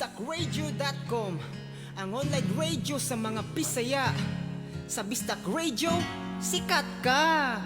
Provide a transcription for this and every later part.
BistakRadio.com, ang online radio sa mga Bisaya. Sa Bistak Radio, sikat ka!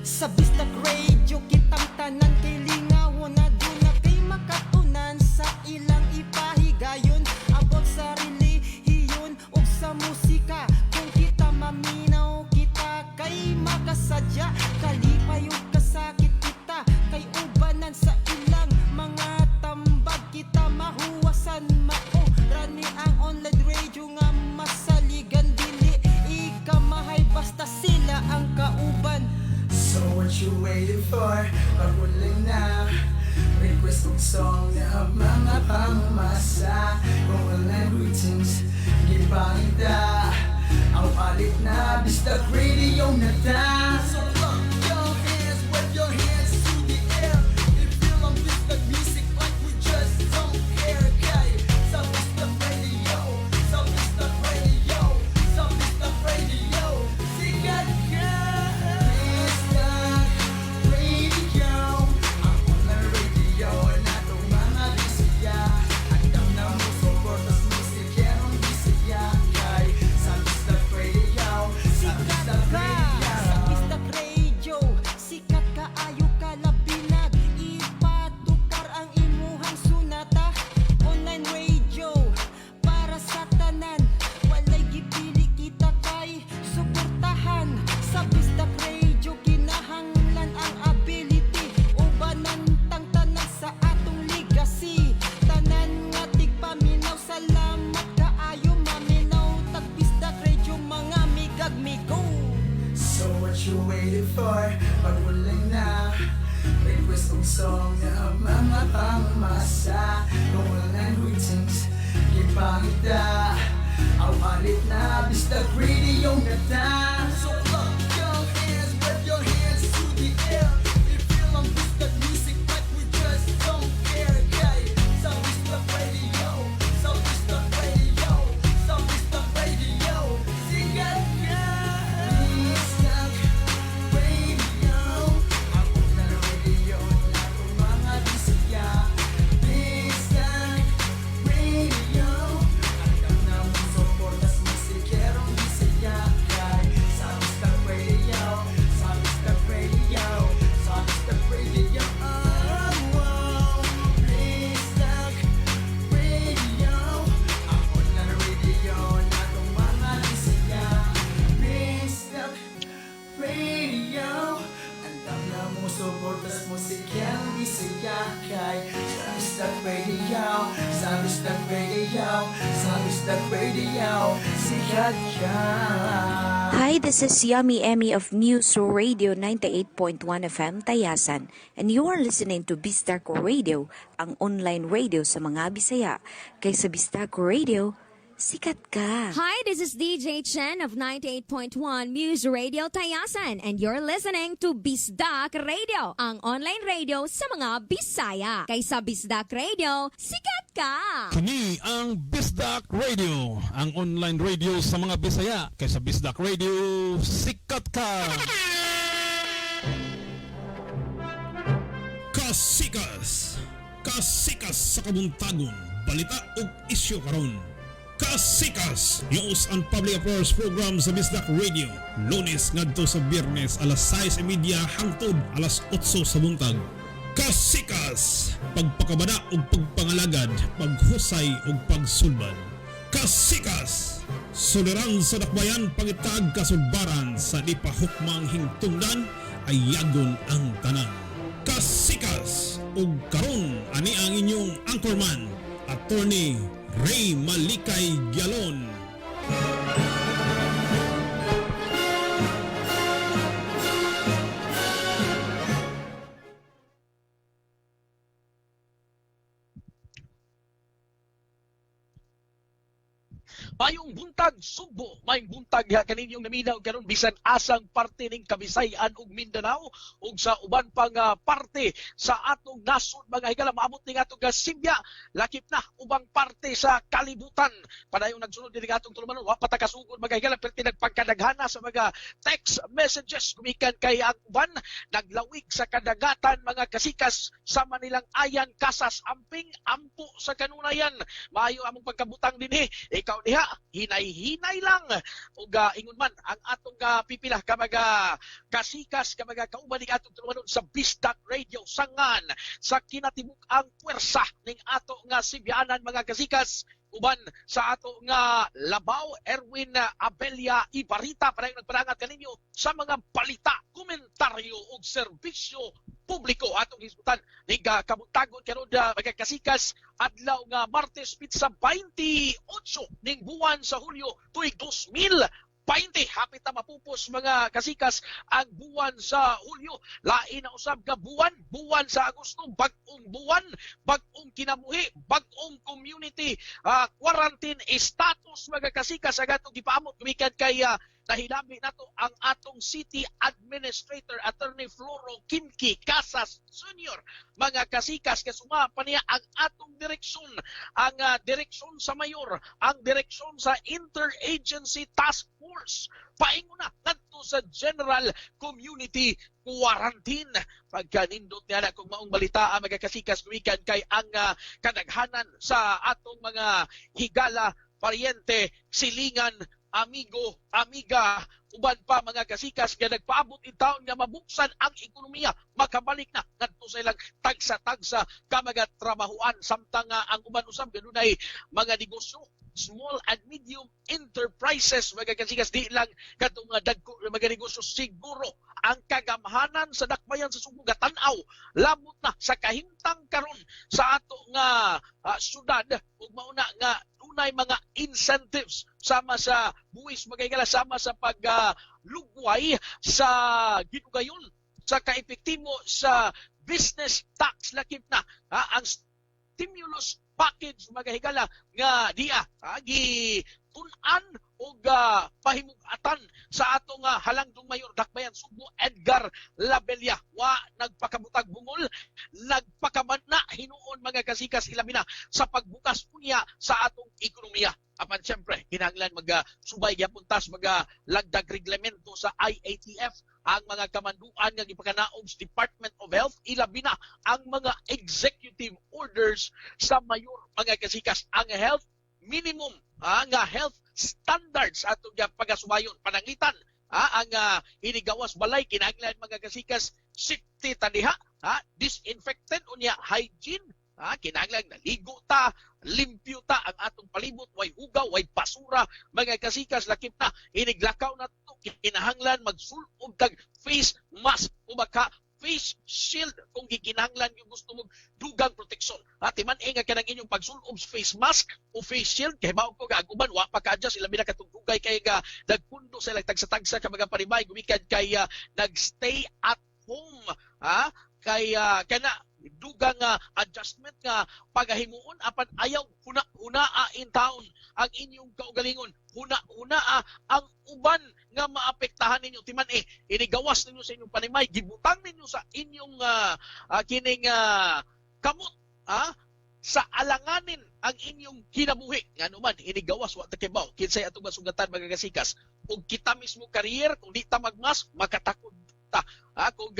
Sa Bistak Radio, kitang tanan kay lingawon na doon na kay makatunan sa ilang ipahigayon. Abot sa relihiyon o sa musika, kung kita maminaw, kita kay makasadya. Kalipayog kasakit kita, kay ubanan sa ilang mga tambag. Kita mahuwasan mao, rani ang online radio nga masaligan. Dili ikamahay, basta sila ang kauban. So what you waiting for? Pagulay na request kong song na mga pangmasa. Kung online greetings, gipangita ang palit na Bistak Radio na ta. So clap your hands, wave your hands to the air. If you love Bistak music like we just don't care. Kaya sa Bistak Radio, sa Bistak Radio, sa Bistak Radio, sikat ka. Hi, this is Yummy Emmy of News Radio 98.1 FM Tayasan, and you are listening to Bistak Radio, ang online radio sa mga Bisaya. Kay sa Bistak Radio, sikat ka! Hi, this is DJ Chen of 98.1 News Radio Tayasan, and you're listening to Bisdak Radio, ang online radio sa mga Bisaya. Kay sa Bisdak Radio, sikat ka! Kini ang Bisdak Radio, ang online radio sa mga Bisaya. Kay sa Bisdak Radio, sikat ka! Kasikas! Kasikas sa kabuntagon, balita ug isyu karon. Kasikas, news and public affairs program sa Bisdak Radio. Lunes ngadto sa Biyernes alas 6:30 hangtod alas 8 sa buntag. Kasikas, pagpakabada ug pagpangalagad, paghusay ug pagsulbad. Kasikas, suliran sa dakbayan pangitag kasudbaran sa di pahukmang hingtungdan ay yagon ang tanan. Kasikas, ug karon ani ang inyong anchorman, Attorney Ray Malikay Gialon. Mayong buntag Subo, mayong buntag kaninyong naminaw karon bisan asang parte ning Kabisayan ug Mindanao ug sa uban pang parte sa atong nasod mga higala maabot ning atong Sibya, lakip na ubang parte sa kalibutan. Padayong nagsunod diri atong tulumanon wa pa ta kasugod mga higala perti nagpagkadaghana sa mga text messages gumikan kay ang uban naglawig sa kadagatan mga kasikas sa Manilang Ayan Kasas Amping ampo sa kanunayan. Maayo among pagkabutang dinhi ikaw diha hinay-hinay lang ug ingon man ang atong pipila ka mga kasikas ka mga kauban ning atong tulumanon sa Bisdak Radio sangan sa kinatibuk-ang puwersa ning ato nga Sibyanan mga kasikas uban sa ato nga Labaw Erwin Abelia Ibarita para nagparangat kaninyo sa mga balita, komentaryo ug serbisyo publiko atong hisgutan ning kabuntagon karon mga kasikas adlaw nga Martes pitsa 28 ning buwan sa Hulyo tuig 2020 hapit na mapupos mga kasikas ang buwan sa Hulyo. Lain na usab nga buwan sa Agosto, bag-ong buwan, bag-ong kinabuhi, bag-ong community quarantine status mga kasikas ang atong gipaamot gumikan kay nahilami nato ang atong City Administrator Attorney Floro Kimki Casas Sr. Mga kasikas kasuma pa niya ang atong direksyon, ang direksyon sa mayor, ang direksyon sa Interagency Task Force. Painguna ngadto sa General Community Quarantine. Pagkanindot niya na kung maong balita mga kasikas gumikan kay ang kadaghanan sa atong mga higala, paryente, silingan, amigo, amiga, uban pa mga kasikas nga nagpaabot in taon nga mabuksan ang ekonomiya, makabalik na ngadto sa ilang tagsa-tagsa ka mga trabahuan samtang ang uban usab ganunay mga negosyo, small and medium enterprises mga kasikas di lang katong dagko mga negosyo siguro ang kagamhanan sa dakbayan sa Subo gatan-aw labot na sa kahimtang karon sa ato nga syudad ug mauna nga dunay mga incentives sama sa buwis magayala sama sa paglugway sa ginugayon sa kaepektibo sa business tax lakip na ang stimulus package magahigala nga diya gitun-an o pahimugatan sa atong halangdong mayor dakbayan Subo Edgar Labella wa nagpakabutag bungol nagpakabanna hinuon mga kasikas ilabi na sa pagbukas unya sa atong ekonomiya. Apan siyempre kinahanglan magsubay gyapon tas lagdag reglamento sa IATF ang mga kamanduan nga gipakanaog sa Department of Health ilabi na ang mga executive orders sa mayor mga kasikas ang health minimum nga health standards atong pagasubayon pananglitan ang inigawas balay kinahanglan mga kasikas safety taniha disinfectant unya hygiene kinahanglan naligo ta limpyo ta ang atong palibot way hugaw way basura mga kasikas lakip na iniglakaw na to kinahanglan magsulob tag face mask o baka face shield kung gikinahanglan yung gusto mong dugang proteksyon. Timan nga kanang inyong pagsulob face mask o face shield kay mao ko gaaguban wa pa ka-adjust ila mina katong dugay kay nagpundo sa ilang tagsa-tagsa ka mga panimay gumikan kay nagstay at home kay kana dugang adjustment nga pagahimuon apan ayaw huna in town ang inyong kaugalingon huna ang uban nga maapektahan ninyo timan inigawas ninyo sa inyong panimay gibutang ninyo sa inyong kining kamot sa alanganin ang inyong kinabuhi nga naman inigawas wa ta kibaw kinsay atong masugatan mga kasikas ug kita mismo career kung di ta magmas makatakod ta kung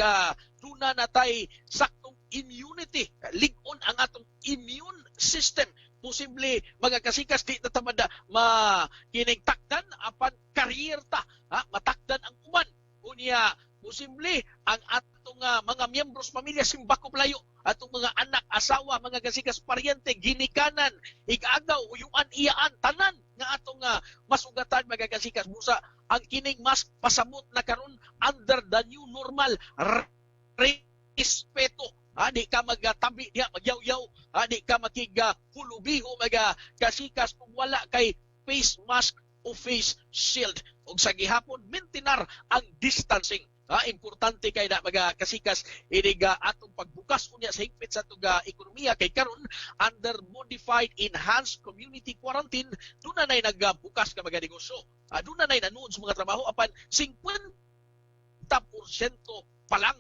tuna natay saktong immunity lig-on ang atong immune system posible mga kasikas di tatamada makining takdan apan career ta matakdan ang uban unya posible ang atong mga miyembros pamilya simbako playo atong mga anak asawa mga kasikas paryente ginikanan igagaw uyuan iyaan tanan nga atong masugatan mga kasikas busa ang kining mas pasabot na karon under the new normal respeto di ka magtabi diha magyaw-yaw di ka makigahulubiho mga kasikas kung wala kay face mask o face shield ug sa gihapon maintinar ang distancing Importante kay na mga kasikas iniga atong pagbukas unya sa higpit sa atong ekonomiya kay karon under modified enhanced community quarantine doon na nagbukas ka mga negosyo. Doon na nanood sa mga trabaho apan 50% pa lang.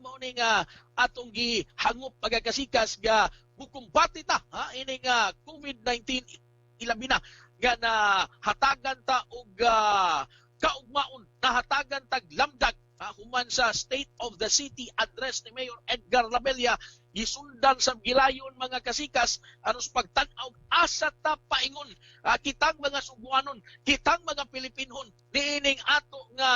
Mao ni nga atong gihangop mga kasikas nga bukumbati ta ini nga COVID-19 ilabi na nga nahatagan ta og kaugmaon, nahatagan tag lamdag human sa State of the City address ni Mayor Edgar Labella gisundan sa gilayon mga kasikas anos pagtan-aw asa ta paingon kitang mga Subuanon, kitang mga Pilipinon niining ato nga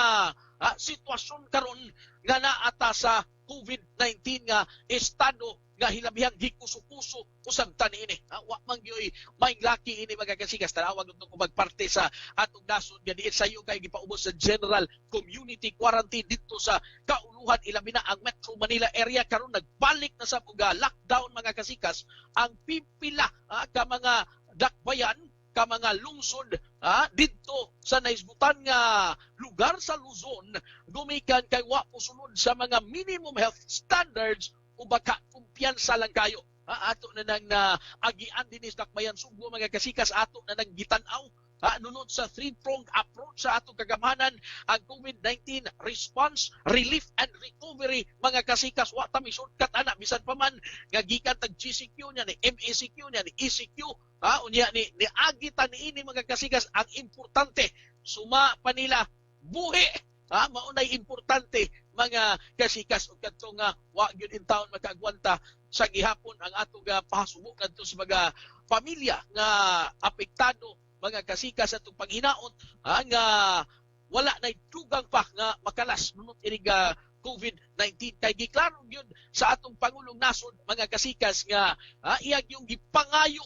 sitwasyon karon nga naata sa COVID-19 nga estado nga hilabihang gikuso-kuso usab tani ini. Wa man gyoy maing laki ini mga kasikas tanawag nito kung magparte sa atong nasod nga diin sayo kay gipaubos sa general community quarantine dito sa kauluhan ilabi na ang Metro Manila area karon nagbalik na sa lockdown mga kasikas ang pipila ka mga dakbayan ka mga lungsod dito sa naisbutan nga lugar sa Luzon gumikan kay wa pusunod sa mga minimum health standards o baka kumpiyansa lang kayo. Ato na nang agian dinis dakbayan Subo mga kasikas ato na nang gitanaw nunod sa three-pronged approach sa atong kagamhanan ang COVID-19 response, relief and recovery mga kasikas wa ta mi-shortcut ana bisan pa man nga gikan tag GCQ nya ni MECQ nya ni ECQ unya ni agitan ini mga kasikas ang importante suma pa nila buhi maunay importante mga kasikas ug kadto nga wa gyud in taon makaagwanta sa gihapon ang atong pahasubo kadto sa mga pamilya nga apektado mga kasikas atong paghinaot nga wala na dugang pa nga makalas nunot ini COVID-19 kay giklaro gyud sa atong pangulong nasod mga kasikas nga iyag yung gipangayo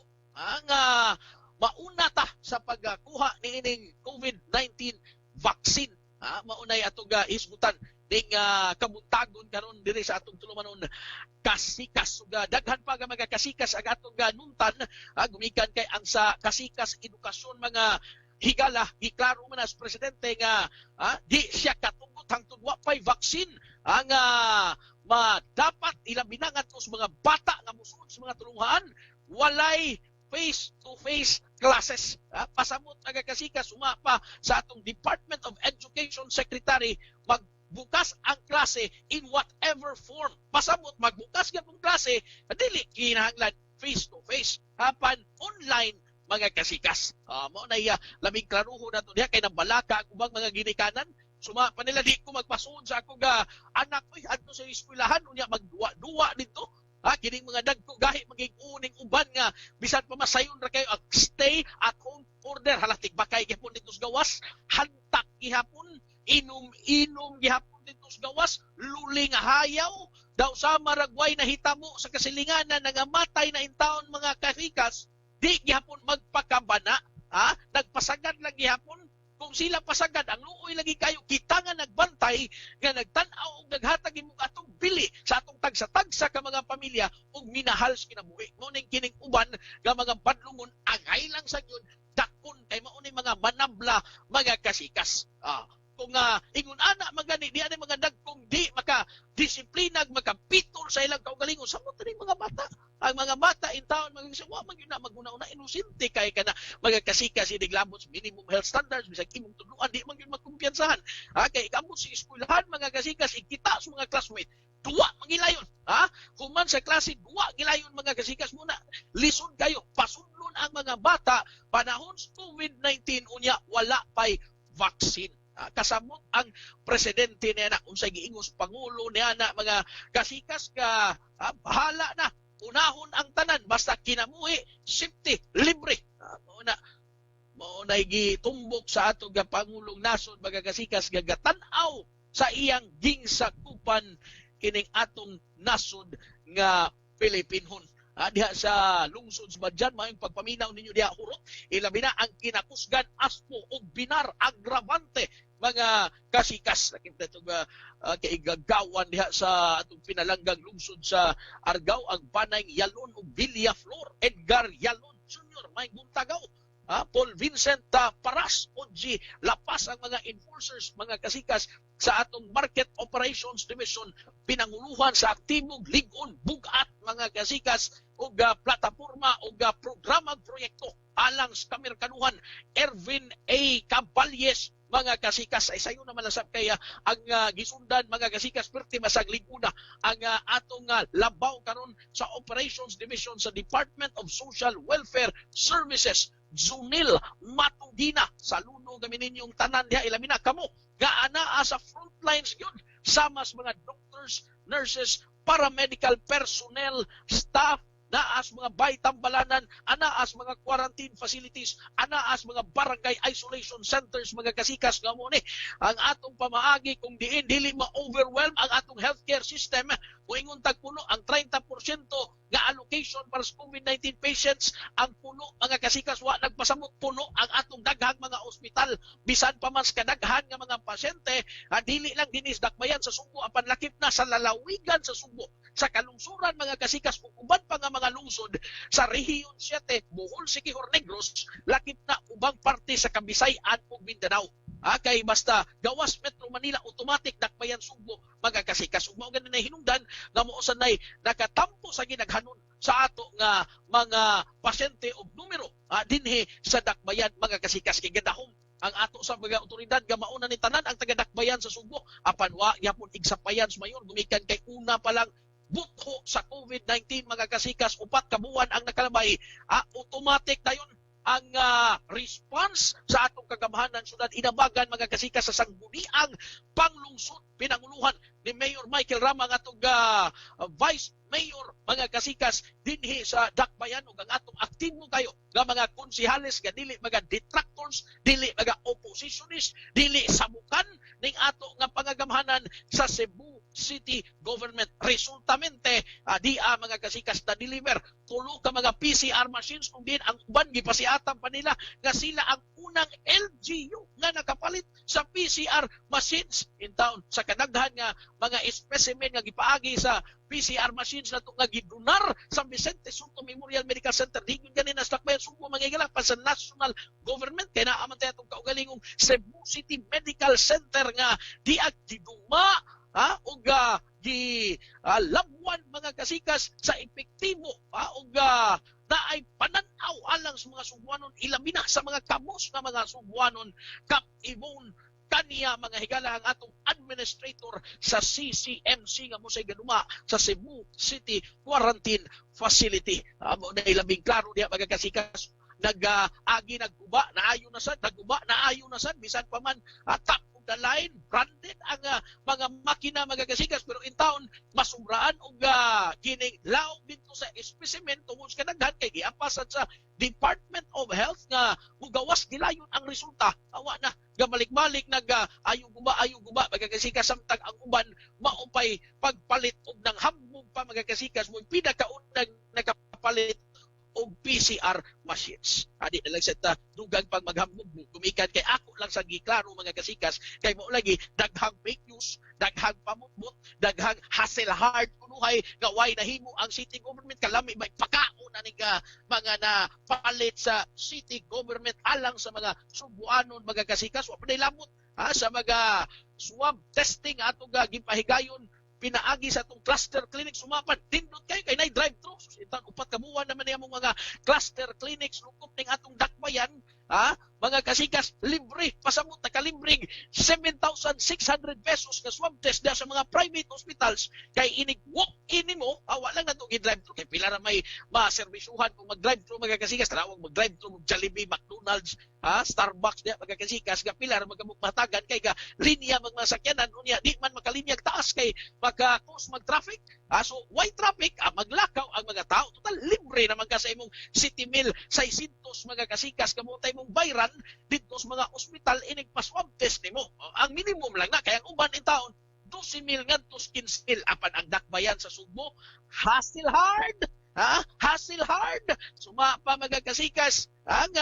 nga mauna ta sa pagkuha ni ining COVID-19 vaccine. Maunay atong isbutan ding kabuntagon karon diri sa atong tulumanon kasikas uga daghan pa nga mga kasikas ang atong nuntan gumikan kay ang sa kasikas edukasyon mga higala giklaro man as presidente nga di siya katugot hangtod wa pay vaccine ang dapat ilabi na ngadto sa mga bata nga mosuod sa mga tulungan walay face-to-face classes. Pasamot nga kasikas sumapa sa atong Department of Education Secretary magbukas ang klase in whatever form. Pasamot magbukas gyapon klase dili kinahanglan face-to-face apan online mga kasikas. Mao na lamig klaruho nato diha kay nabalaka ang ubang mga ginikanan sumapa nila di ko magpasuod sa akong anak adto sa eskwelahan unya magduwa-duwa dito. Kining mga dagko gahi maging uning uban nga bisan pa masayon ra kayo ang stay at home order halatik bakay gihapon dito sa gawas hantak gihapon inom gihapon dito sa gawas luling hayaw daw sa maragway na hitabo sa kasilinganan nangamatay na intaon mga kasikas di gihapon magpakabana nagpasagad lang gihapon kung sila pasagad ang luoy lagi kayo kita nga nagbantay nga nagtan-aw og naghatag imong atong bili sa atong tagsa-tagsa ka mga pamilya ug minahal sa kinabuhi mo ning kining uban nga mga badlungon angay lang sa yun dakon kay mao ni mga manabla mga kasikas kung ingon ana magani di ani mga dagkong di maka disiplinag makapitol sa ilang kaugalingon samot ning mga bata ang mga bata in town mga wa man gyud na maguna-una inosente kay kana mga kasikas idiglabot minimum health standards bisag imong tudloan di man gyud magkumpiyansahan kay kamot sa eskwelahan mga kasikas ikita sa mga classmate duwa mangilayon human sa klase duwa gilayon mga kasikas muna lisod kayo pasudlon ang mga bata panahon sa COVID-19 unya wala pay vaccine. Kasamot ang presidente niya na unsay giingos pangulo niya na mga kasikas ka bahala na unahon ang tanan basta kinamuhi safety libre mao na gitumbok sa ato nga pangulong nasod mga kasikas gagatan-aw sa iyang gingsakupan kining atong nasod nga Pilipinhon. Diha sa lungsod sa Badyan, maayong pagpaminaw ninyo diha hurot, ilabi na ang kinakusgan aspo o binar agravante mga kasikas. Nakita ito kaigagawan diha sa atong pinalanggang lungsod sa Argao, ang Banay Yalon o Villaflor, Edgar Yalon Jr. may buntagaw Paul Vincent Paras Odji lapas ang mga enforcers, mga kasikas sa atong Market Operations Division, pinanguluhan sa aktibong ligon bugat mga kasikas og plataporma og programang proyekto alang sa kamerkaduhan. Ervin A. Caballes mga kasikas ay sayo naman lasab kaya ang gisundan mga kasikas perti masag liguna ang atong labaw karon sa Operations Division sa Department of Social Welfare Services. Zunil Matugina sa luno kami ninyong tanan diha ilamina kamo gaanaa sa front lines yun sama sa mga doctors, nurses, paramedical personnel, staff, naas mga baytambalanan, anaas mga quarantine facilities, anaas mga barangay isolation centers mga kasikas nga mo ni ang atong pamaagi kung diin dili ma-overwhelm ang atong healthcare system. Moingon tag puno ang 30% nga allocation para sa COVID-19 patients, ang puno mga kasikas wa nagpasamot puno ang atong daghang mga ospital bisan pa man sa kadaghan nga mga pasyente dili lang dinis dakbayan sa Subo apan lakip na sa lalawigan sa Subo, sa kalungsuran mga kasikas ug uban pa nga mga lungsod sa Rehiyon 7, Bohol, Siquijor, Negros, lakip na ubang parte sa Kabisayan ug Mindanao. Kay basta gawas Metro Manila automatic dakbayan Subo mga kasikas ug mao ganin na hinungdan nga mo sanay nakatampo sa ginaghanon sa ato nga mga pasyente og numero dinhi sa dakbayan mga kasikas kay gadahom ang ato sa mga otoridad nga mauna ni tanan ang taga-dakbayan sa Subo apan wa gyapon igsapayan mayor gumikan kay una pa lang butho sa COVID-19 mga kasikas, 4 ka buwan ang nakalabay, automatic dayon ang response sa atong kagamahanan syudad inabagan mga kasikas sa sangguniang panglungsod pinanguluhan ni Mayor Michael Rama nga atong Vice Mayor mga kasikas dinhi sa dakbayan ug ang atong aktibo kayo nga mga konsihales nga dili mga detractors, dili mga oppositionist, dili sabukan ning ato nga pangagamahanan sa Cebu City Government. Resultamente mga kasikas na deliver tulo ka mga PCR machines kung din ang uban gipasiatan pa nila nga sila ang unang LGU nga nakapalit sa PCR machines in town sa kadaghan nga mga specimen nga gipaagi sa PCR machines na ito nga gidunar sa Vicente Soto Memorial Medical Center. Di yun ganin na slakbayan sumo mga igala pa sa national government. Kaya naaman tayo itong kaugalingong Cebu City Medical Center nga di agtiduma o di labuan mga kasikas sa epektibo o na ay pananaw alang sa mga Subuanon, ilabina sa mga kamos na mga Subuanon, Kap-Ibon, kaniya mga higala ang atong administrator sa CCMC nga mo say gaduma sa Cebu City Quarantine Facility. Amo na ilabing klaro diha mga kasikas nag-agi nagguba naayo na sad nagguba naayo na sad bisan pa man top of the line branded ang mga makina mga kasikas pero in town masubraan og kining laog dito sa specimen tungod sa kadaghan kay giapasan sa Department of Health nga mugawas gilayon ang resulta awa na gamalik-balik ayo guba magakasikas samtang ang uban maupay pagpalit og nang hambog pa magakasikas mo pinakaunang nakapalit og PCR machines. Adi na lang sa dugang pag maghambog gumikan kay ako lang sa giklaro mga kasikas kay mo lagi daghang fake news, daghang pamutbot, daghang hassle hard kunuhay nga way nahimo ang city government kalami may pakaon na mga napalit sa city government alang sa mga Subuanon mga kasikas wa pa lamot sa mga swab testing ato gipahigayon pinaagi sa itong cluster clinic sumapan tindot kayo kay na-drive-thru itang 4 ka buwan naman niya mong mga cluster clinics lukop ning atong dakbayan mga kasikas libre pasamot na kalibreng 7,600 pesos nga swab test sa mga private hospitals kay inig walk-in mo wala lang na itong i-drive-thru kay pila na may maservisyuhan kung mag-drive-thru mga kasikas tarawag mag-drive-thru Jollibee, McDonald's Starbucks diya mga kasikas nga pila na magkamukmatagan kay ka linya magmasakyanan unya di man makalinyag taas kay maka-cause mag-traffic so why traffic maglakaw ang mga tao total libre naman ka sa imong City Mill 600 mga kasikas kamutay mong bayran dito sa mga ospital inig pa-swab test nimo ang minimum lang na kaya ang uban in taon 12,000 ngadto 15,000 apan ang dakbayan sa Subo hassle hard hassle hard suma pa mga kasikas ang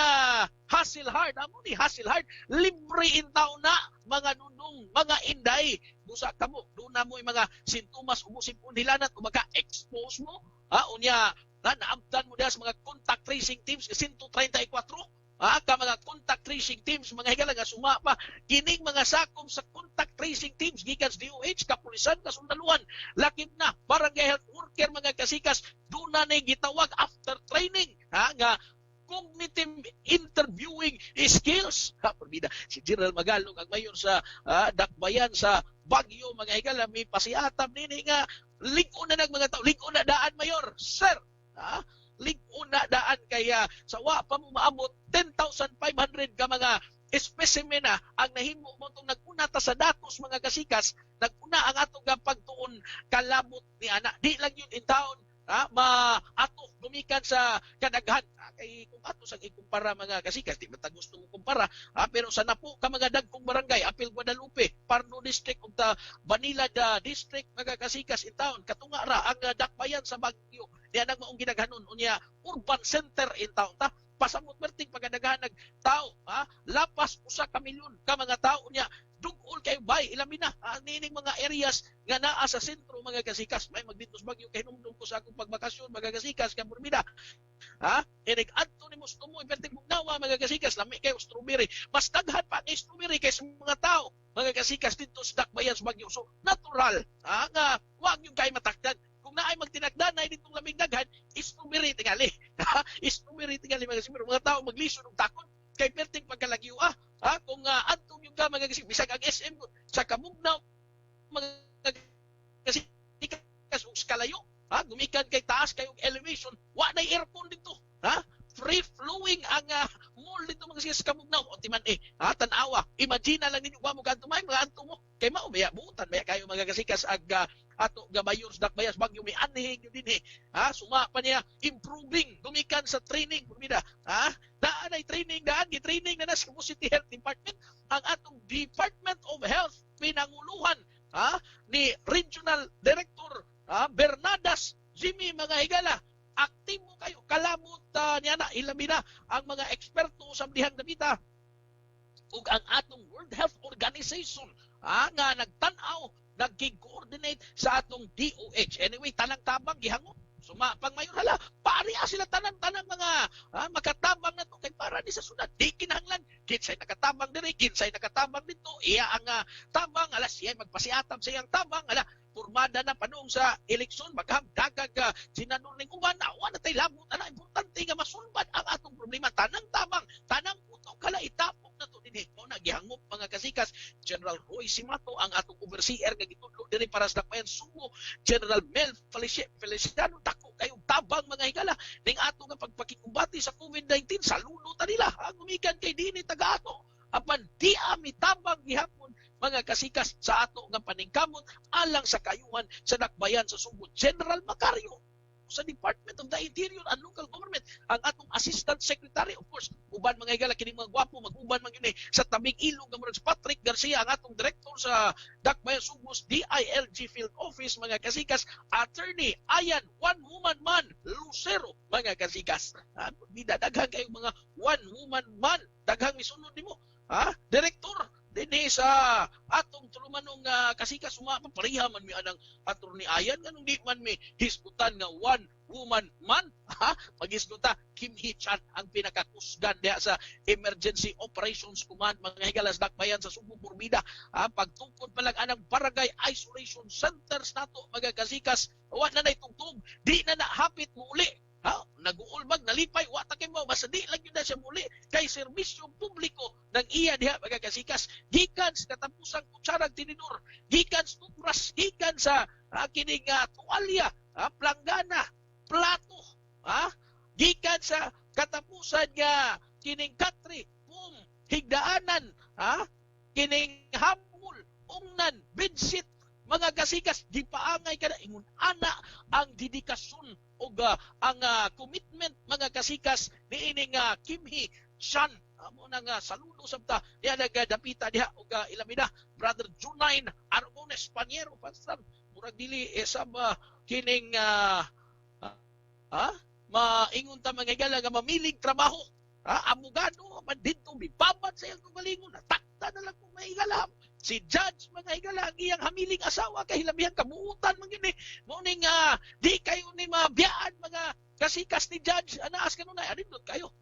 hassle hard amo ni hassle hard libre in taon na mga nunong mga inday busa kamo doon na mo yung mga sintomas umusin po nilanat kung maka-expose mo unya naamtan mo diha sa mga contact tracing teams 134 ka mga contact tracing teams mga higala nga sumapa kining mga sakom sa contact tracing teams gikan sa DOH, kapulisan, kasundaluhan, lakip na barangay health worker mga kasikas duna na gitawag after training nga cognitive interviewing skills. Perbida si General Magalong ang mayor sa Dakbayan sa Baguio mga higala may pasiatam nini nga lig-on na ng mga tao, lig-on na daan mayor sir, lig-on na daan kaya sa wa pa mo maabot 10,500 ka mga specimen na ang nahimo mo itong naguna ta sa datos mga kasikas, naguna ang atong pagtuon kalabot ni ana di lang yun in town maato gumikan sa kadaghan kay kung ato sa ikumpara mga kasikas di ba ta gusto mo kumpara pero sa napo ka mga dagkong barangay Apil Guadalupe, Parno District ug Manila District mga kasikas in town katunga ra ang Dakbayan sa Baguio diyan ang maong ginaghanon unya urban center in town ta pasamot merting pagadaghan nag tao lapas usa ka milyon ka mga tao niya dugol kay bay ilabi na nining mga areas nga naa sa sentro mga kasikas may magditos Bagyo kay hinumdum ko sa akong pagbakasyon mga kasikas ka Burbida inig adto ni Mustumo perting Bugnawa mga kasikas lami kay strawberry mas daghan pa ang strawberry kay sa mga tao mga kasikas dito sa Dakbayan sa Bagyo so natural nga wag yung kay matakdan kung naay magtinagdan na ditong lamig daghan strawberry tingali strawberry tingali mga tao maglisod og takon kay perting pagkalagyo kung antong yung mga kasi bisag ang SM sa Kamugnaw mga kasi ikas og kalayo gumikan kay taas kay og elevation wa na aircon dito free flowing ang mall dito mga kasi sa Kamugnaw o timan tan-awa imagine lang ninyo wa mo kadto may mga anto mo kay mao baya buutan baya kayo mga kasikas ag ato gabayon sa Dakbayas Bagyo may anhing yun din suma pa niya improving gumikan sa training bumida daan ay training gi-training na sa City Health Department ang atong Department of Health pinanguluhan ni Regional Director Bernadas Jimmy mga higala aktibo kayo kalabot niya na ilabi na ang mga eksperto sa dihang dabita ug ang atong World Health Organization nga nagtan-aw nag-coordinate sa atong DOH. Anyway, tanang tabang gihango. Suma pang mayor hala, pareha sila tanang mga makatabang na to kay para di sa sunod. Di kinahanglan kinsay nakatabang diri, kinsay nakatabang dito. Iya ang tabang alas siya magpasiatam sa iyang tabang ala pormada na panong sa eleksyon magham dagag sinanun ning uban awa na tay labot ana importante nga masulbad ang atong problema tanang tabang tanang utong kala itapok na to dinhi mo na gihangop mga kasikas General Roy Simato ang atong overseer nga gitudlo diri para sa Dakbayan Subo General Mel Feliciano dako kayong tabang mga higala ning ato nga pagpakikumbati sa COVID-19 sa lulo ta nila gumikan kay dinhi taga ato apan di ami tabang gihapon mga kasikas sa ato nga paningkamot alang sa kayuhan sa Dakbayan sa Subo General Macario sa Department of the Interior and Local Government ang atong Assistant Secretary of course uban mga higala kining mga gwapo mag-uban man yun sa tabing ilog nga murag Patrick Garcia ang atong Director sa Dakbayan Subo DILG Field Office mga kasikas Attorney Ayan One Woman Man Lucero mga kasikas daghang kayo mga one woman man daghang misunod nimo Director dinhi sa atong tulumanong kasikas sumapa pareha man mi anang Attorney Ayan nganong di man mi hisgutan nga one woman man pagisguta Kim Hee-chan ang pinakakusgan diha sa Emergency Operations Command mga higalas Dakbayan sa Subo Burbida pagtungkod pa lang anang barangay isolation centers nato mga kasikas wa na nay tugtog di na hapit mo uli nag-uulbag nalipay wa ta kay mo basta di lang yun na siya muli kay serbisyo publiko ng iya diha mga kasikas gikan sa katapusang kutsarang tinidor gikan sa toothbrush gikan sa kining tuwalya planggana plato gikan sa katapusan nga kining katri higdaanan kining hamul ungnan bedsit mga kasikas gipaangay kada ingon ana ang dedikasyon og ang commitment mga kasikas niining Kim Hee-chan amo nang saludo sabta diha nagadapita diha og ilamina Brother Junain Argones Paniero pastor murag dili sab kining maingon ta mga higala nga mamiling trabaho abogado man dito bibabad sa iyang kugalingon natakta na lang kung may higala si judge mga higala ang iyang hamiling asawa kay hilabihan kabuutan man gini mo ning di kayo ni mabiyaan mga kasikas ni judge anaas kanunay adindot kayo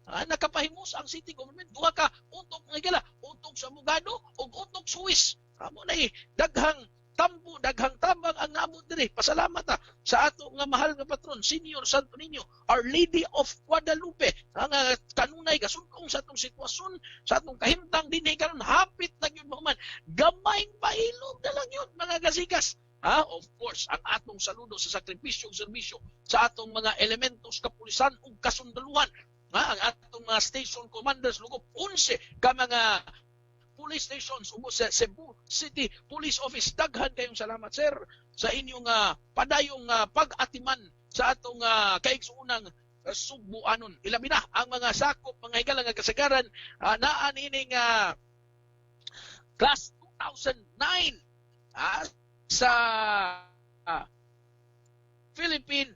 nakapahimos ang city government duha ka utok nga higala, utok sa Mugado ug utok Swiss. Amo na daghang tambo, daghang tabang ang naabot diri. Pasalamat sa ato nga mahal nga patron, Senior Santo Niño, Our Lady of Guadalupe, ang kanunay gasugong sa atong sitwasyon, sa atong kahimtang dinhi karon hapit na gyud man. Gamayng pailog na lang yun mga kasikas. Of course, ang atong saludo sa sakripisyo ug serbisyo sa atong mga elementos kapulisan ug kasundaluhan. Ang atong mga station commanders lugop 11 ka mga police stations ug sa Cebu City Police Office. Daghan kayong salamat sir sa inyong padayong pag-atiman sa atong kaigsuunang Subuanon. Ilabi na ang mga sakop, mga higala nga kasagaran naa nining class 2009 sa Philippine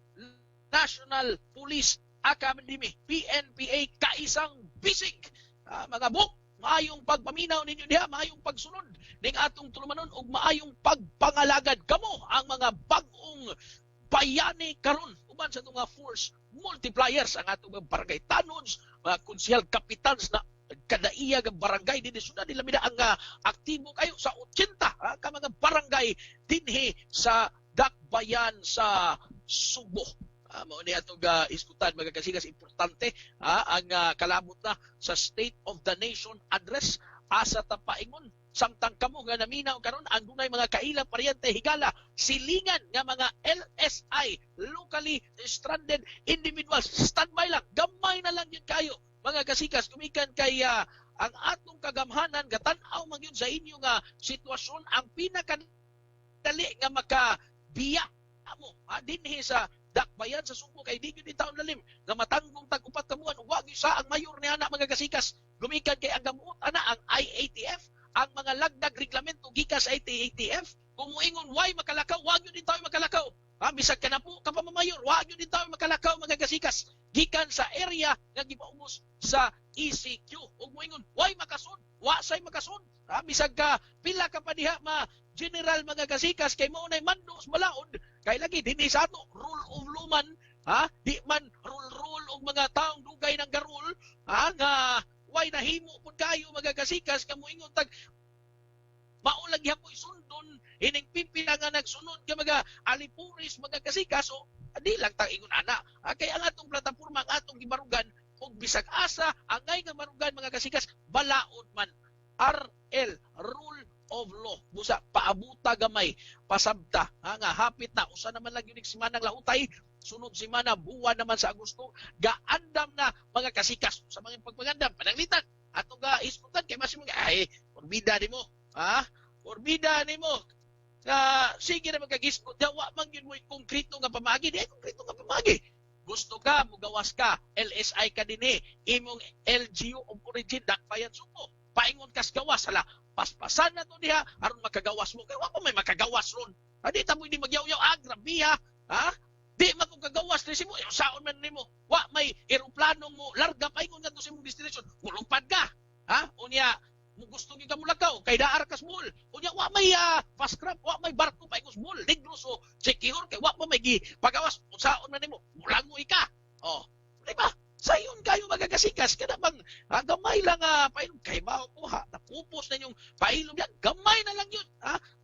National Police Academy, PNPA, kaisang bisig. Mga buk, maayong pagpaminaw ninyo diha, maayong pagsunod ning atong tulumanon ug maayong pagpangalagad kamo ang mga bag-ong bayani karon uban sa itong mga force multipliers, ang atong mga barangay tanods, mga konsehal kapitans na kadaiyag ang barangay dinhi sudad nila mida ang aktibo kayo sa 80 ka mga barangay dinhi sa Dakbayan sa Subo. Mao ni atong iskutan mga kasigas, importante ang kalabot na sa State of the Nation address asa ta paingon samtang kamo nga naminaw karon ang dunay mga kailang paryente higala silingan nga mga LSI, locally stranded individuals. Standby lang, gamay na lang yun kayo mga kasikas, kumikan kay ang atong kagamhanan gatan-aw man yun sa inyo nga sitwasyon. Ang pinakadali nga makabiya mo dinhi sa Dakbayan sa Subo kay di gyud taon lalim nga matanggong tag-upat ka buwan ug wa gyud sa ang mayor ni ana mga kasikas. Gumikan kay ang gamuot ana ang IATF, ang mga lagdag reglamento gikas sa IATF. Kung moingon why makalakaw, wa gyud tayo makalakaw. Bisag ka na po ka pa mayor, wa gyud tayo makalakaw mga kasikas. Gikan sa area nga gipaubos sa ECQ. Ug moingon why makasud, wa say makasud. Bisag ka pila ka pa diha general mga kasikas kay mao nay mandos balaod kay lagi dinhi sa ato rule of law man di man rule og mga taong dugay ng garul nga way nahimo pud kayo mga kasikas kamo ingon tag maulag yapoy sundon ining pipila nga nagsunod ka mga alipuris mga kasikas. So di lang ta ingon ana kay ang atong plataporma ang atong gibarugan og bisag asa angay nga marugan mga kasikas balaod man RL rule of law busa paabuta gamay pasabta nga hapit na usa naman lang yun simanang lahutay sunod semana buwan naman sa Agosto gaandam na mga kasikas sa mga pagpagandam pananglitan ato ga isputan kay mas mga orbida nimo orbida nimo sige na magagisgot dawa man yun mo konkreto nga pamagi di konkreto nga pamagi. Gusto ka mugawas ka LSI ka dinhi imong LGU of origin Dakbayan Subo paingon kas gawas hala paspasan na to diha aron makagawas mo kay wa pa may makagawas ron. Di ta mo hindi magyaw-yaw grabiha di makagawas ni simo saon man nimo wa may eroplano mo larga paingon ngadto sa imong destination mulupad ka unya mo gusto gyud ka mulakaw kay daar kas mall unya wa may fast craft wa may barko paingon mall ligro so secure kay wa pa may pagawas saon man nimo mulangoy ka di ba sayon kayo magagasikas kada bang gamay lang pailom kay mao po napupos na yung pailom yan gamay na lang yun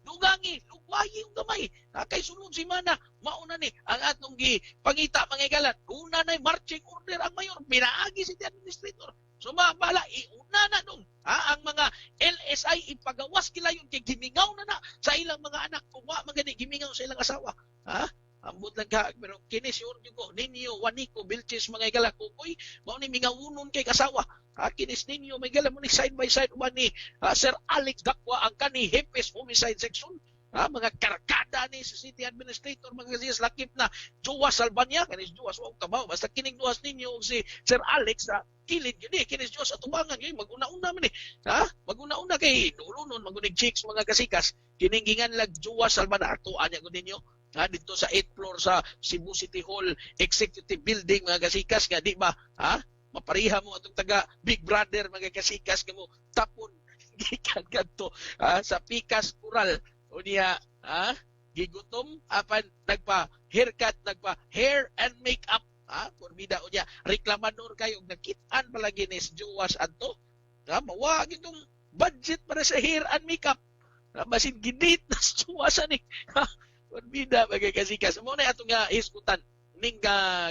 dugangi lugwayi yung gamay kay sunod semana mauna ni ang atong pangita mangigalan una na marching order ang mayor pinaagi si administrator so mabala iuna na dong ang mga LSI ipagawas kila yun kay gimingaw na sa ilang mga anak kung wa magani gimingaw sa ilang asawa ambot lang ka pero kini sure ko ninyo Juanico Vilches mga igala kukoy mao ni mingawunon kay kasawa kinis ninyo may gala mo ni side by side uban ni Sir Alex Dakwa ang kani Hepes Homicide Section mga karkada ni sa city administrator mga kasiyas lakip na Joas Albania kanis Joas wa kabaw basta kining duwas ninyo si Sir Alex kilid yun kinis Joas atubangan yun maguna-una man maguna-una kay nulunon magunig chicks mga kasikas kiningingan lag Joas Albania atuan niya ko ninyo dito sa 8th floor sa Cebu City Hall Executive Building mga kasikas nga di ba mapariha mo atong taga Big Brother mga kasikas nga mo tapon gikan kadto sa Pikas Coral o niya gigutom apan nagpa haircut nagpa hair and makeup Porbida o niya, reklamador kayo, nakitaan palagi ni Jowas adto. Mawag itong budget para sa hair and makeup. Basin gidit na Jowas ni. Porbida, magkakasikas. Muna atong hisgutan ning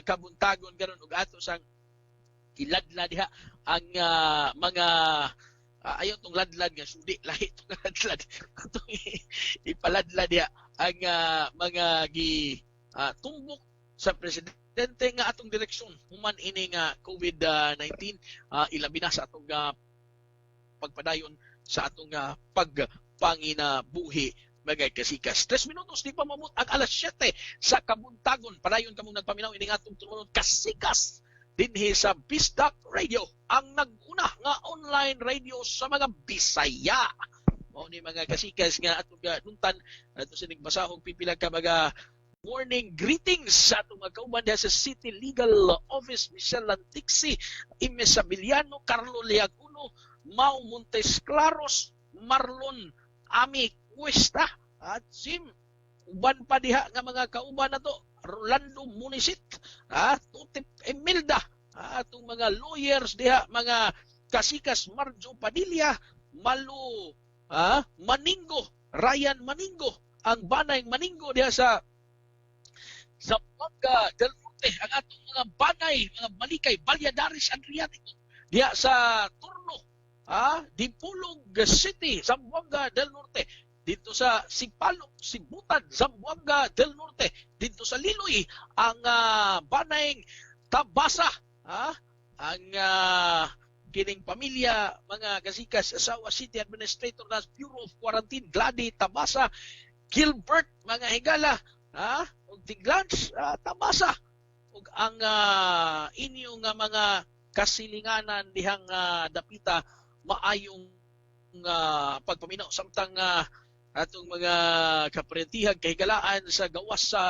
kabuntagon karon ug ato sang iladlad diha ang mga ayaw tong ladlad nga sudi lahi tong ladlad atong ipaladlad diha ang mga tumbok sa presidente nga atong direksyon human ini nga COVID-19 ilabi na sa atong pagpadayon sa atong pagpanginabuhi magay kasikas. 3 minutos di pa mamut ang alas 7 sa kabuntagon. Padayon kamong nagpaminaw ining atong tumunog kasikas dinhi sa Bisdak Radio, ang naguna nga online radio sa mga Bisaya. Mao ni mga kasikas nga atong nuntan ato sining basahog pipila ka mga morning greetings sa atong mga kauban diha sa City Legal Office, Michelle Lantixi, Imes Sabiliano, Carlo Leaguno, Mau Montes Claros, Marlon Ami Cuesta at Sim uban pa diha nga mga kauban nato Rolando Munisit, Tutip Emilda, atong mga lawyers diha, mga kasikas Marjo Padilla, Malu Maningo, Ryan Maningo, ang Banay Maningo diha sa Zamboanga del Norte, ang atong mga Banay, mga Malikay, Valladares Adriatico, diha sa Turno, Dipulog City, Zamboanga del Norte, dito sa Sipalok, Sibutan, Zamboanga del Norte, dito sa Liloy, ang Banayng Tabasa, ang kining pamilya, mga kasikas, asawa City Administrator ng Bureau of Quarantine, Glady Tabasa, Gilbert, mga higala, ug Tiglans, Tabasa, ug ang inyong mga kasilinganan dihang dapita, maayong pagpaminaw samtang atong mga kaparentihan kahigalaan sa gawas sa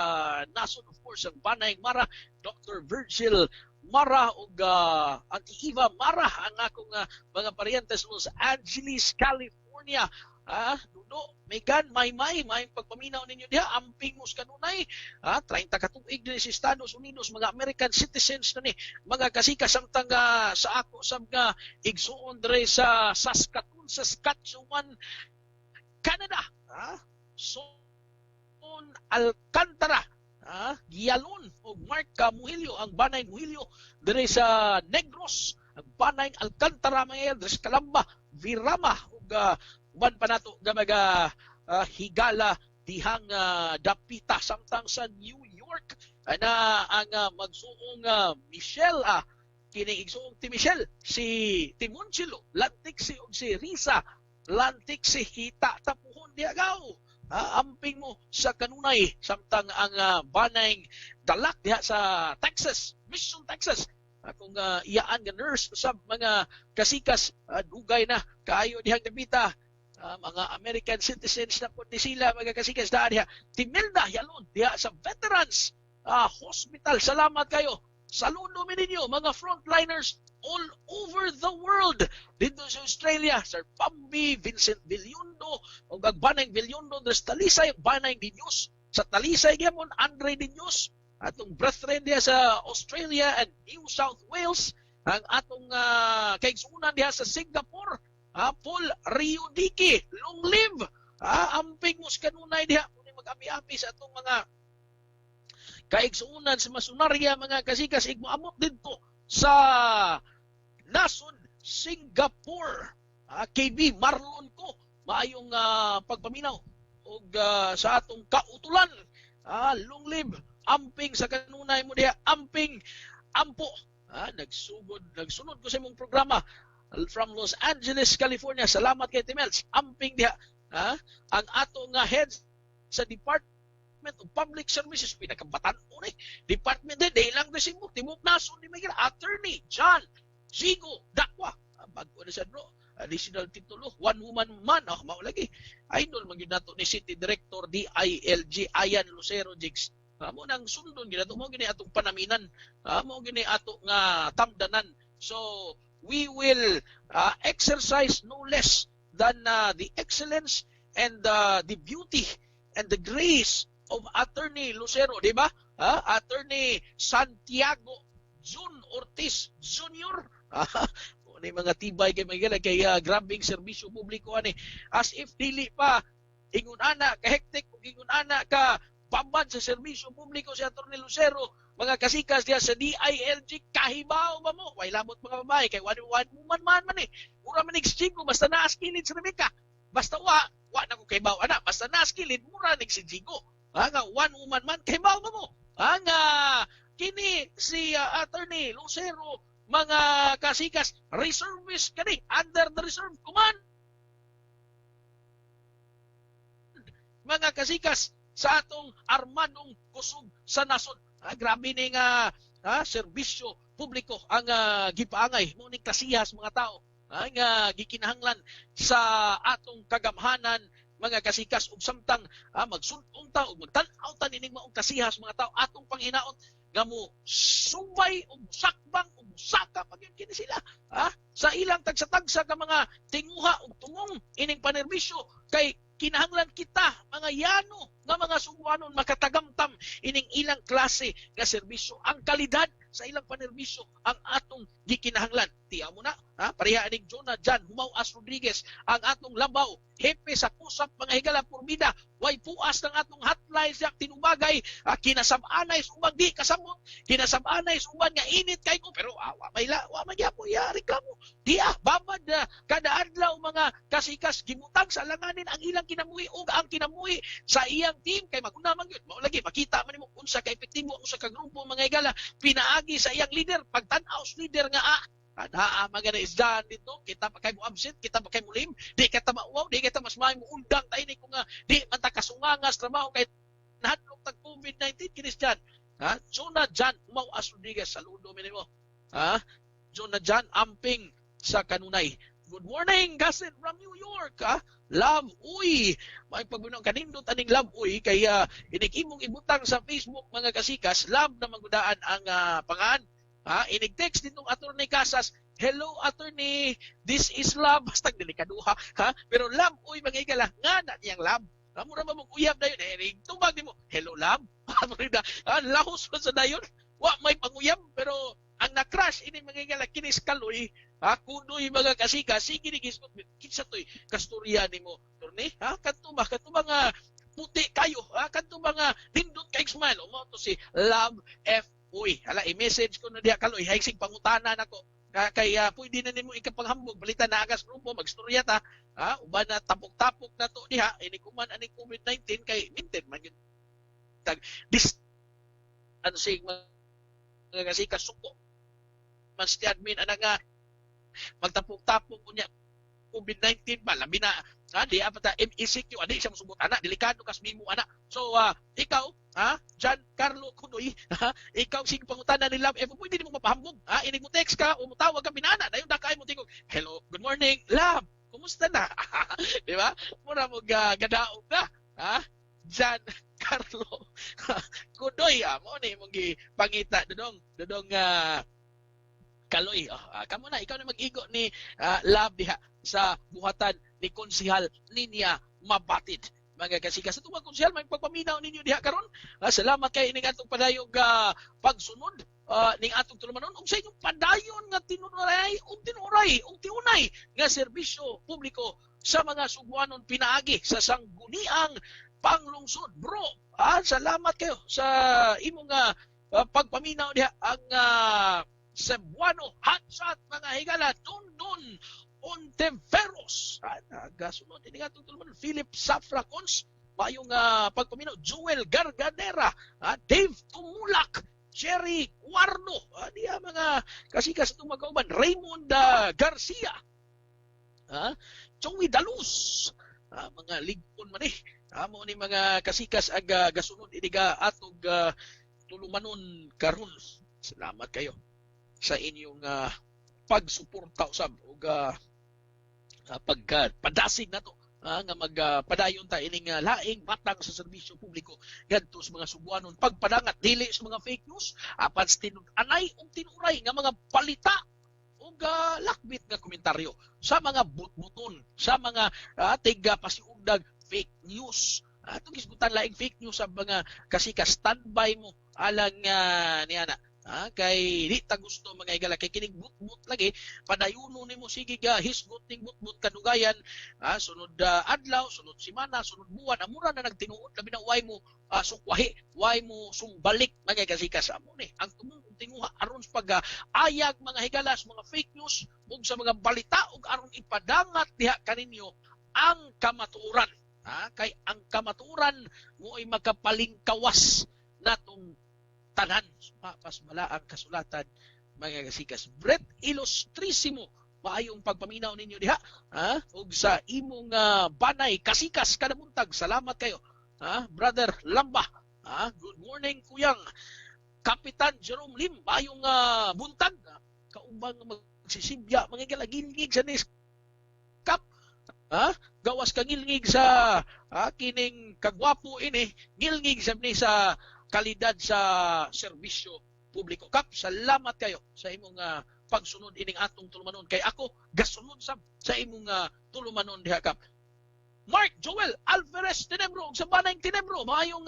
nason, of course, ang Banay Mara, Dr. Virgil Mara ug Auntie Eva Mara, ang akong mga parientes Los Angeles, California. Dudo, Megan, Maymay, may pagpaminaw ninyo diha, amping mus kanunay, 30 katuig din sa Estados Unidos, mga American citizens na ni, mga kasika samtang sa ako sa mga igsuon dre sa Saskatchewan, Canada, Son Alcantara, Gialon o Mark Muhilio, ang Banay Muhilio dire sa Negros, ang Banay Alcantara mga dire sa Calamba, Virama ug uban pa nato nga mga higala dihang dapita samtang sa New York na ang magsuong Michelle kining igsuong ti Michelle, si Timonchilo Lantixi ug si Risa Lantixi, kita tapuhon diagaw. Amping mo sa kanunay samtang ang Banayng Dalak diha sa Texas, Mission, Texas. Akong iyaan nga nurse sa mga kasikas, dugay na kaayo dihang dapita. Mga American citizens na po sila, mga kasikas daan diha. Timelda Yalon diha sa Veterans Hospital. Salamat kayo. Saludo mi ninyo mga frontliners all over the world. Dito sa Australia, Sir Pambi, Vincent Villundo, o Banayng Villundo, Andres Talisay, Banayng Dinyos, sa Talisay gyapon Andre Dinyos, atong brethren diha sa Australia and New South Wales, ang atong kaigsunan diha sa Singapore, Paul Riodiki, long live, amping mos kanunay diha, mag-api-api sa atong mga kaigsuunan sa masunarya, mga kasikas, igmoamot dito sa Nason, Singapore. KB Marlon ko, maayong pagpaminaw og sa atong kautulan. Long live, amping sa kanunay mo diha, amping ampo. Nagsunod ko sa imong programa from Los Angeles, California. Salamat kay Timels, amping diha. Ang atong head sa Department of Public Services, pinakabatan mo na Department din, lang na si Timok Nason ni Miguel, Attorney John Zigo Dakwa, bago na siya bro, additional titulo, one woman man, maulagi, idol magyud nato ni City Director DILG Ayan Lucero Jigs. Mo nang sundon ginato mo gini atong panaminan, mo gini ato nga tamdanan. So we will exercise no less than the excellence and the beauty and the grace of Attorney Lucero, di ba? Attorney Santiago Jun Ortiz Jr. Ni mga tibay kay mga kay grabing serbisyo publiko ani, as if dili pa ingon ana ka hektik ug ingon ana ka babad sa serbisyo publiko si Attorney Lucero, mga kasikas diya sa DILG, kahibaw ba mo? Way labot mga babae kay one woman man ura man nagsigo basta naas kilid si Rebecca, basta wa na ko kahibaw ana, basta naas kilid mura nagsigo nga one woman man, kahibaw ba mo? Kini si Attorney Lucero, mga kasikas, reservist kani, under the reserve command. Mga kasikas sa atong armadong kusog sa nasod. Grabe ni nga serbisyo publiko ang gipaangay mo ning klasihas mga tao nga gikinahanglan sa atong kagamhanan, mga kasikas, ug samtang magsuntong ta ug magtan-aw ta nining maong kasihas mga tao atong panghinaot nga mo subay o musakbang o musaka pag yun kini sila sa ilang tagsa-tagsa ka mga tinguha o tungong ining panerbisyo kay kinahanglan kita mga yano nga mga sugwanon makatagamtam ining ilang klase nga serbisyo. Ang kalidad sa ilang panerbisyo ang atong gikinahanglan. Tiya mo na, pareha aning Jonah Jan Humawas Rodriguez, ang atong labaw, hepe sa kusap mga higala purbida, way puas ng atong hotline siya tinubagay, kinasab-anay subang di kasamot, kinasab-anay subang nga init kay ko, pero wa man yapo ya reklamo. Babad kada adlaw mga kasikas gimutang sa alanganin ang ilang kinamuhi ug ang kinamuhi sa iyang team kay magunamang yun. Mao lagi makita man nimo unsa ka epektibo unsa ka grupo mga higala pinaagi sa iyang leader, pagtan-aw sa leader nga magana isdan dito, kita pa kay mo absent, kita pa kay mo lim, di kita mauwaw, di kita mas may mo undang tayo ni kung di man ta kasungangas trabaho kay nahadlok tag COVID-19 kinis dyan. Jonah Jan Humawas Rodriguez, saludo mi nimo. Jonah Jan amping sa kanunay. Good morning, Gasin from New York. Love Uy. May pagbunong kanindot aning Love Uy kay inig-imong ibutang sa Facebook mga kasikas, love na magudaan ang pangaan. Inig-text ditong Attorney Casas, hello Attorney, this is Love. Basta delikaduha. Pero Love Uy mga higala, nga na niyang Love. Mura ba mong uyab na yun? Tubag din mo, hello Love. Lahos pa sa dayon. May panguyab, pero ang na-crash ini mga higala kinis kaloy. Kunoy mga kasika, sige ni gisot, kinsa to'y kasturya ni mo, Attorney. Kanto nga puti kayo, kanto nga hindot kay smile. Mo to si Love F. Uy, i-message ko na diya kaloy, haisig pangutanan ako. Kay pwede na nimo ikapanghambog, balita na agas grupo, magstorya ta. Uban na tapok-tapok na to diha, inikuman aning COVID-19 kay minted man yun. Distancing mga kasika, suko. Mas ti admin ana nga magtapok-tapok kunya COVID-19 ba labi na di apata MECQ adi siya musubot ana delikado kas mimo ana. So ikaw Giancarlo Kunoy, ikaw sige pangutana ni Love pwede mo mapahambog. Inig mo text ka o mo tawag ka binana dayon dakay mo tingog hello good morning Love kumusta na. Di ba mura mo gadaog na Giancarlo Kunoy mo ni mong gipangita dodong Kaloy, kamo na ikaw na mag-igo ni Love diha sa buhatan ni Konsehal Linya Mabatid. Mga kasikas, ito mga konsehal, may pagpaminaw ninyo diha karon. Salamat kay ining atong padayog pagsunod ning atong tulumanon ug sa inyong padayon nga tinuray ug tiunay nga serbisyo publiko sa mga sugwanon pinaagi sa sangguniang panglungsod. Bro, salamat kayo sa imong pagpaminaw diha ang Cebuano Hatshot mga higala Dondon Ontiveros nagasunod ini nga itong Philip Safracons mayong pagpaminaw Joel Garganera Dave Tumulak Cherry Guardo diya mga kasikas itong magkauban Raymond Garcia Joey Dalus mga ligpon man mo ni mga kasikas ag gasunod ini ga atog tulumanon karon. Salamat kayo sa inyong pagsuporta usab ug pagpadasig nato nga magpadayon ta ining laing matang sa serbisyo publiko ngadto sa mga Subuanon pagpadangat dili sa mga fake news apan sa tinud-anay ug tinuray nga mga balita ug lakbit nga komentaryo sa mga butbuton sa mga tiga pasiugdag fake news Atong isgutan laing fake news sa mga kasikas, standby mo alang niya na. Kay di ta gusto mga higala kay kining but lagi padayuno nimo sige hisgot ning but kadugayan sunod adlaw, sunod semana, sunod buwan amura na nagtinuod labi na way mo sukwahi, way mo sumbalik mga kasikas amo ni ang tumong tinguha aron sa ayag mga higalas, mga fake news ug sa mga balita ug aron ipadangat diha kaninyo ang kamatuoran. Kay ang kamatuoran mo ay magkapalingkawas natong tanan pas mala ang kasulatan mga kasikas. Brett Illustrissimo maayong pagpaminaw ninyo diha ug sa imong banay kasikas kada buntag. Salamat kayo Brother Lamba. Good morning kuyang Kapitan Jerome Lim maayong buntag kaubang magsisibya mga galagilgig sa nis kap gawas kangilngig sa kining kagwapo ini ngilngig sa kalidad sa serbisyo publiko. Kap, salamat kayo sa imong pagsunod ining atong tulumanon. Kay ako, gasunod sa imong tulumanon diha kap. Mark Joel Alvarez Tinebro, sa banayng Tinebro, maayong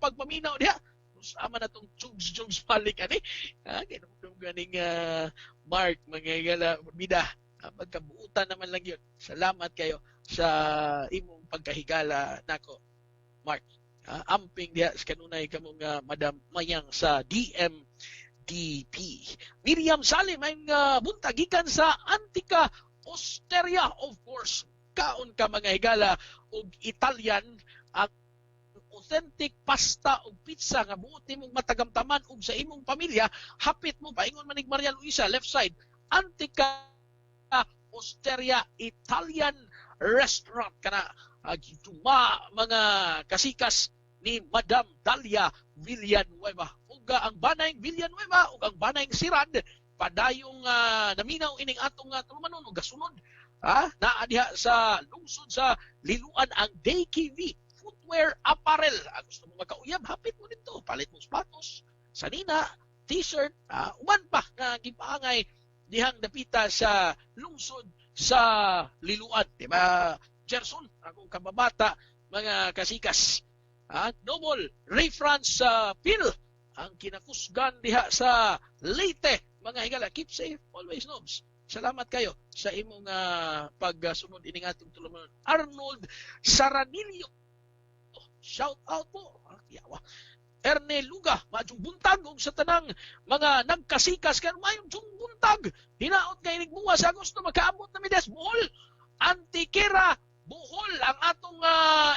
pagpaminaw diha. Sama na itong chugs balik ani. Kinumdum ganing Mark, mga gala, bida. Pagkabuutan naman lang yun. Salamat kayo sa imong pagkahigala nako, Mark. Amping diha sa kanunay kamong Madam Mayang sa DMDP. Miriam Salim ay buntag gikan sa Antica Osteria, of course. Kaon ka mga higala og Italian ang authentic pasta o pizza nga buot nimong matagamtaman og sa imong pamilya. Hapit mo paingon manig Maria Luisa left side. Antica Osteria Italian Restaurant kana gituma mga kasikas ni Madam Dalia Villanueva. Ug ang banayng Villanueva ug ang banayng Sirad padayong naminaw ining atong tulumanon ug gasunod naa diha sa lungsod sa Liluan ang DayKV Footwear Apparel. Gusto mo makauyab hapit mo dito, palit mo sapatos, sanina, t-shirt, uban pa nga gipaangay dihang dapita sa lungsod sa Liluan, di ba? Gerson, akong kababata, mga kasikas. Noble Ray France Pil, ang kinakusgan diha sa Leyte. Mga higala, keep safe, always knobs. Salamat kayo sa imong pagsunod ining atong tulumanon. Arnold Saranilio, shout out po. Yawa. Erne Luga, majung buntag og sa tanang mga nagkasikas kan mayong jung buntag. Hinaot kay ning buwa sa Agosto makaabot na midas Bohol. Antikera Bohol ang atong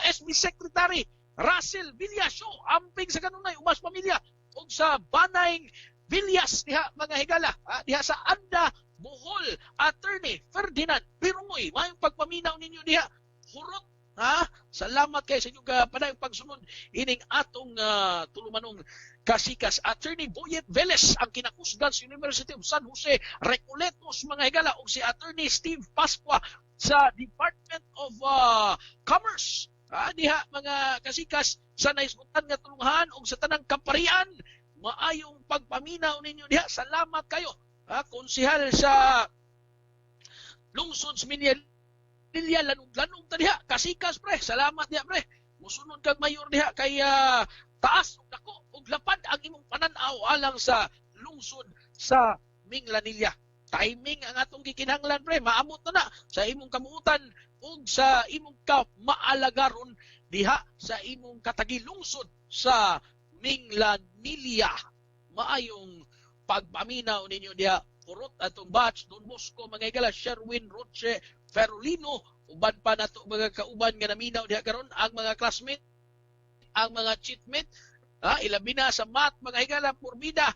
SB Secretary Russell Villasio amping sa kanunay umas pamilya ug sa Banayng Villas diha mga higala diha sa Anda Bohol. Attorney Ferdinand Pirumoy mayong pagpaminaw ninyo diha hurot. Salamat kayo sa inyong padayong pagsunod ining atong tulumanong kasikas. Attorney Boyet Velez ang kinakusgan sa University of San Jose Recoletos mga higala ug si Attorney Steve Pasqua sa Department of Commerce. Diha mga kasikas sa naisgutan nga tulungan ug sa tanang kaparian maayong pagpaminaw ninyo diha. Salamat kayo. Konsehal sa lungsod sa Minya lanong ta diha kasikas pre. Salamat diha pre. Musunod kag mayor diha kay taas ug dako ug lapad ang imong pananaw alang sa lungsod sa Minglanilla. Timing ang atong gikinahanglan pre. Maamot na sa imong kamuutan ug sa imong maalagaron diha sa imong katagilungsod sa Minglanilla. Maayong pagpaminaw ninyo diha. Purot atong batch Don Bosco mga higala, Sherwin Roche Ferolino, uban pa nato mga kauban nga naminaw diha karon ang mga classmate, ang mga cheatmate, ilabi na sa math mga higala, purbida,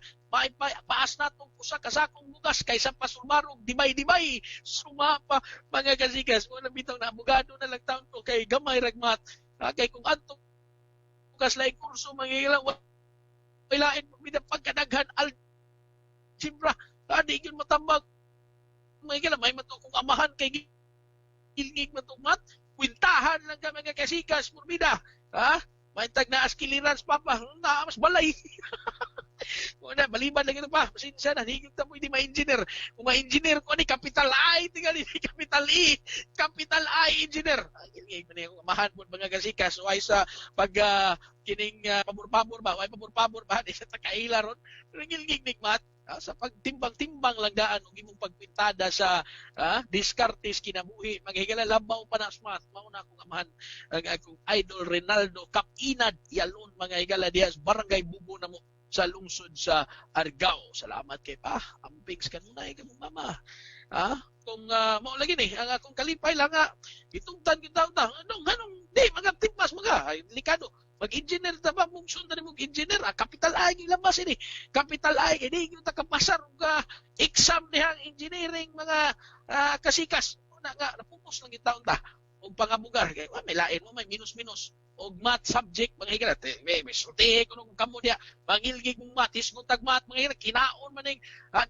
paas natong usa ka sakong bugas kaysa pasulmarog dibay-dibay sumapa mga kasikas. Wala bitaw na abogado na lang taon to kay gamay rag math. Kay kung adto bugas laing kurso mga higala walain purbida pagkadaghan algebra. Di yun matambag mga higala, may matukong amahan kay ilngig matumat, kwintahan lang ka mga kasikas, purbida. May tag na as clearance papa, mas balay. Muna, maliban lang ito pa. Pasensya na, higit na mo hindi ma-engineer. Kung ma-engineer ko ni capital I, tingnan ni capital E, capital I engineer. Ngayon man yung amahan mo mga kasikas. So ay sa pag kining pabor-pabor ba, ay pabor-pabor ba, di sa takaila ron. Pero ngilgig mat, sa pagtimbang-timbang lang daan ug imong pagpintada sa diskartes kinabuhi maghigala labaw pa na smart mao na akong amahan ang akong idol Ronaldo Capinad Yalon mga higala diha sa barangay Bubo na mo sa lungsod sa Argao. Salamat kay pa amping sa kanunay kamo mama. Kung mao lagi ni ang akong kalipay lang itungtan kita anong di mga timbas mga ay delikado. Mag-engineer ta ba mong sundan mo engineer capital I yung labas ini capital I ini yung takapasar og exam dihang engineering mga kasikas una nga napupos lang gitaon ta og pangabugar kay may lain mo may minus og math subject mga higalat may sulti kuno kamo dia mangilgig mong math isgot tag math mga higalat kinaon man ning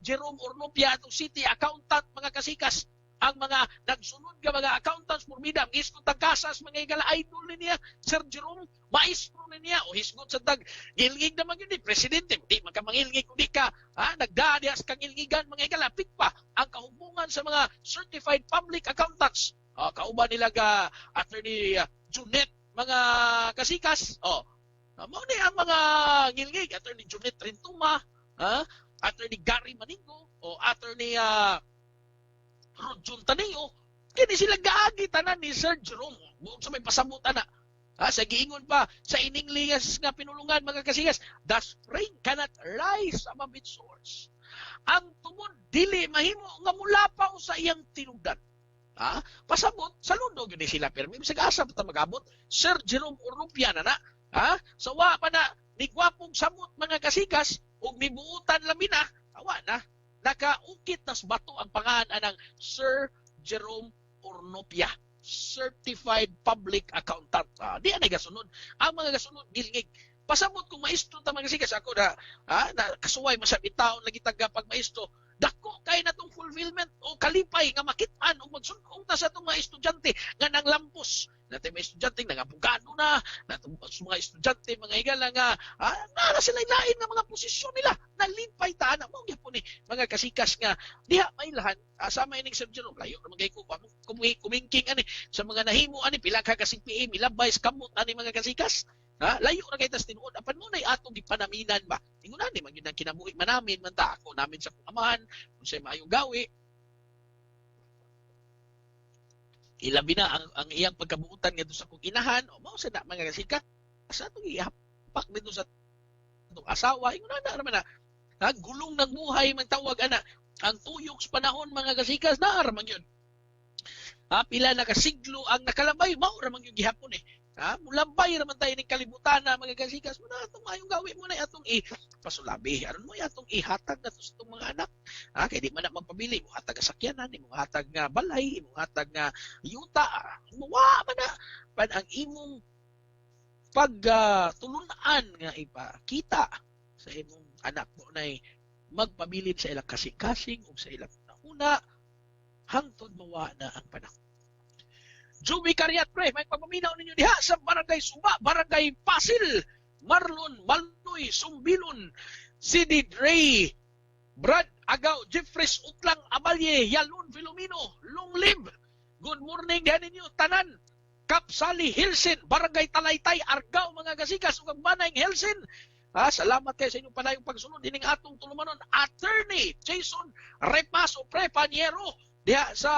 Jerome Ornopia atong city accountant mga kasikas ang mga nagsunod nga mga accountants formida isgot tag kasas mga higala idol niya Sir Jerome maestro niya o hisgot sa tag gilgig naman yun presidente di magkamangilgig kung di ka nagdadias kang ilgigan mga ikalapit pa ang kahubungan sa mga certified public accountants kauban nila ka attorney Junet mga kasikas mao ni ang mga ngilgig attorney Junet Rintuma attorney Gary Maningo o attorney Rodjon Taneo kini sila gaagi tanan ni Sir Jerome buong sa may pasamutan na sa giingon pa sa ining liyas nga pinulungan mga kasigas the spring cannot rise above its source ang tumod dili mahimo nga mulapaw sa iyang tinugdan pasabot sa lundo gini sila permi bisag asa ta magabot Sir Jerome Ornopia na sawa pa na ni gwapong samot mga kasigas ug mibuutan labi na awa na nakaukit nas bato ang pangalan ng Sir Jerome Ornopia certified public accountant. Di anay gasunod. Ang mga gasunod gilgig. Pasabot kung maestro ta mga kasikas ako na kasuway masabit taon lagi taga pag maestro. Dako kay natong fulfillment o kalipay nga makit-an o magsunong ta sa itong mga estudyante nga nang lampos. Natay mga estudyante nangabugano na, natong mga estudyante mga higala nga nara sila lain nga mga posisyon nila nalipay ta na mo gyapon ni mga kasikas nga diha mailahan sama ining Sir Jerome layo ra magay ko kumingking ani sa mga nahimo ani pila ka kasing PM ilabay sa kamot ani mga kasikas. Layo ra kay tas tinuod apan mo nay atong gipanaminan ba ingon ani man yun ang kinabuhi manamin man ta ako namin sa amahan unsay maayong gawi ilabi na ang iyang pagkabuutan ngadto sa kong inahan o mao sa mga kasikas sa atong ihapak dito sa atong asawa ingon na raman na gulong ng buhay man tawag ana ang tuyok sa panahon mga kasikas na raman yun pila na kasiglo ang nakalabay mao raman yung gihapon mulambay raman tayo ng kalibutan na mga kasikas mo na atong mayong gawin mo na atong pasulabi aron mo atong ihatag na sa itong mga anak kaya di man na magpabili mo hatag sakyanan mo hatag nga balay mo hatag nga yuta muwa man na pan ang imong pagtulunan nga ipakita sa imong anak mo na magpabilin sa ilang kasing-kasing o sa ilang una hangtod mawa na ang panahon. Joey Cariat pre, may pagpaminaw ninyo diha sa Barangay Suba, Barangay Pasil, Marlon, Malnoy, Sumbilon, Sidid Ray, Brad Agaw, Jeffries Utlang, Abalye, Yalon, Filomeno, Long Live. Good morning diha ninyo, tanan. Kapsali, Hilsen, Barangay Talaytay, Argao, mga kasikas, ug banayng Hilsen. Salamat kayo sa inyong panayong pagsunod dining atong tulumanon. Attorney Jason Repaso, pre, Paniero, diha sa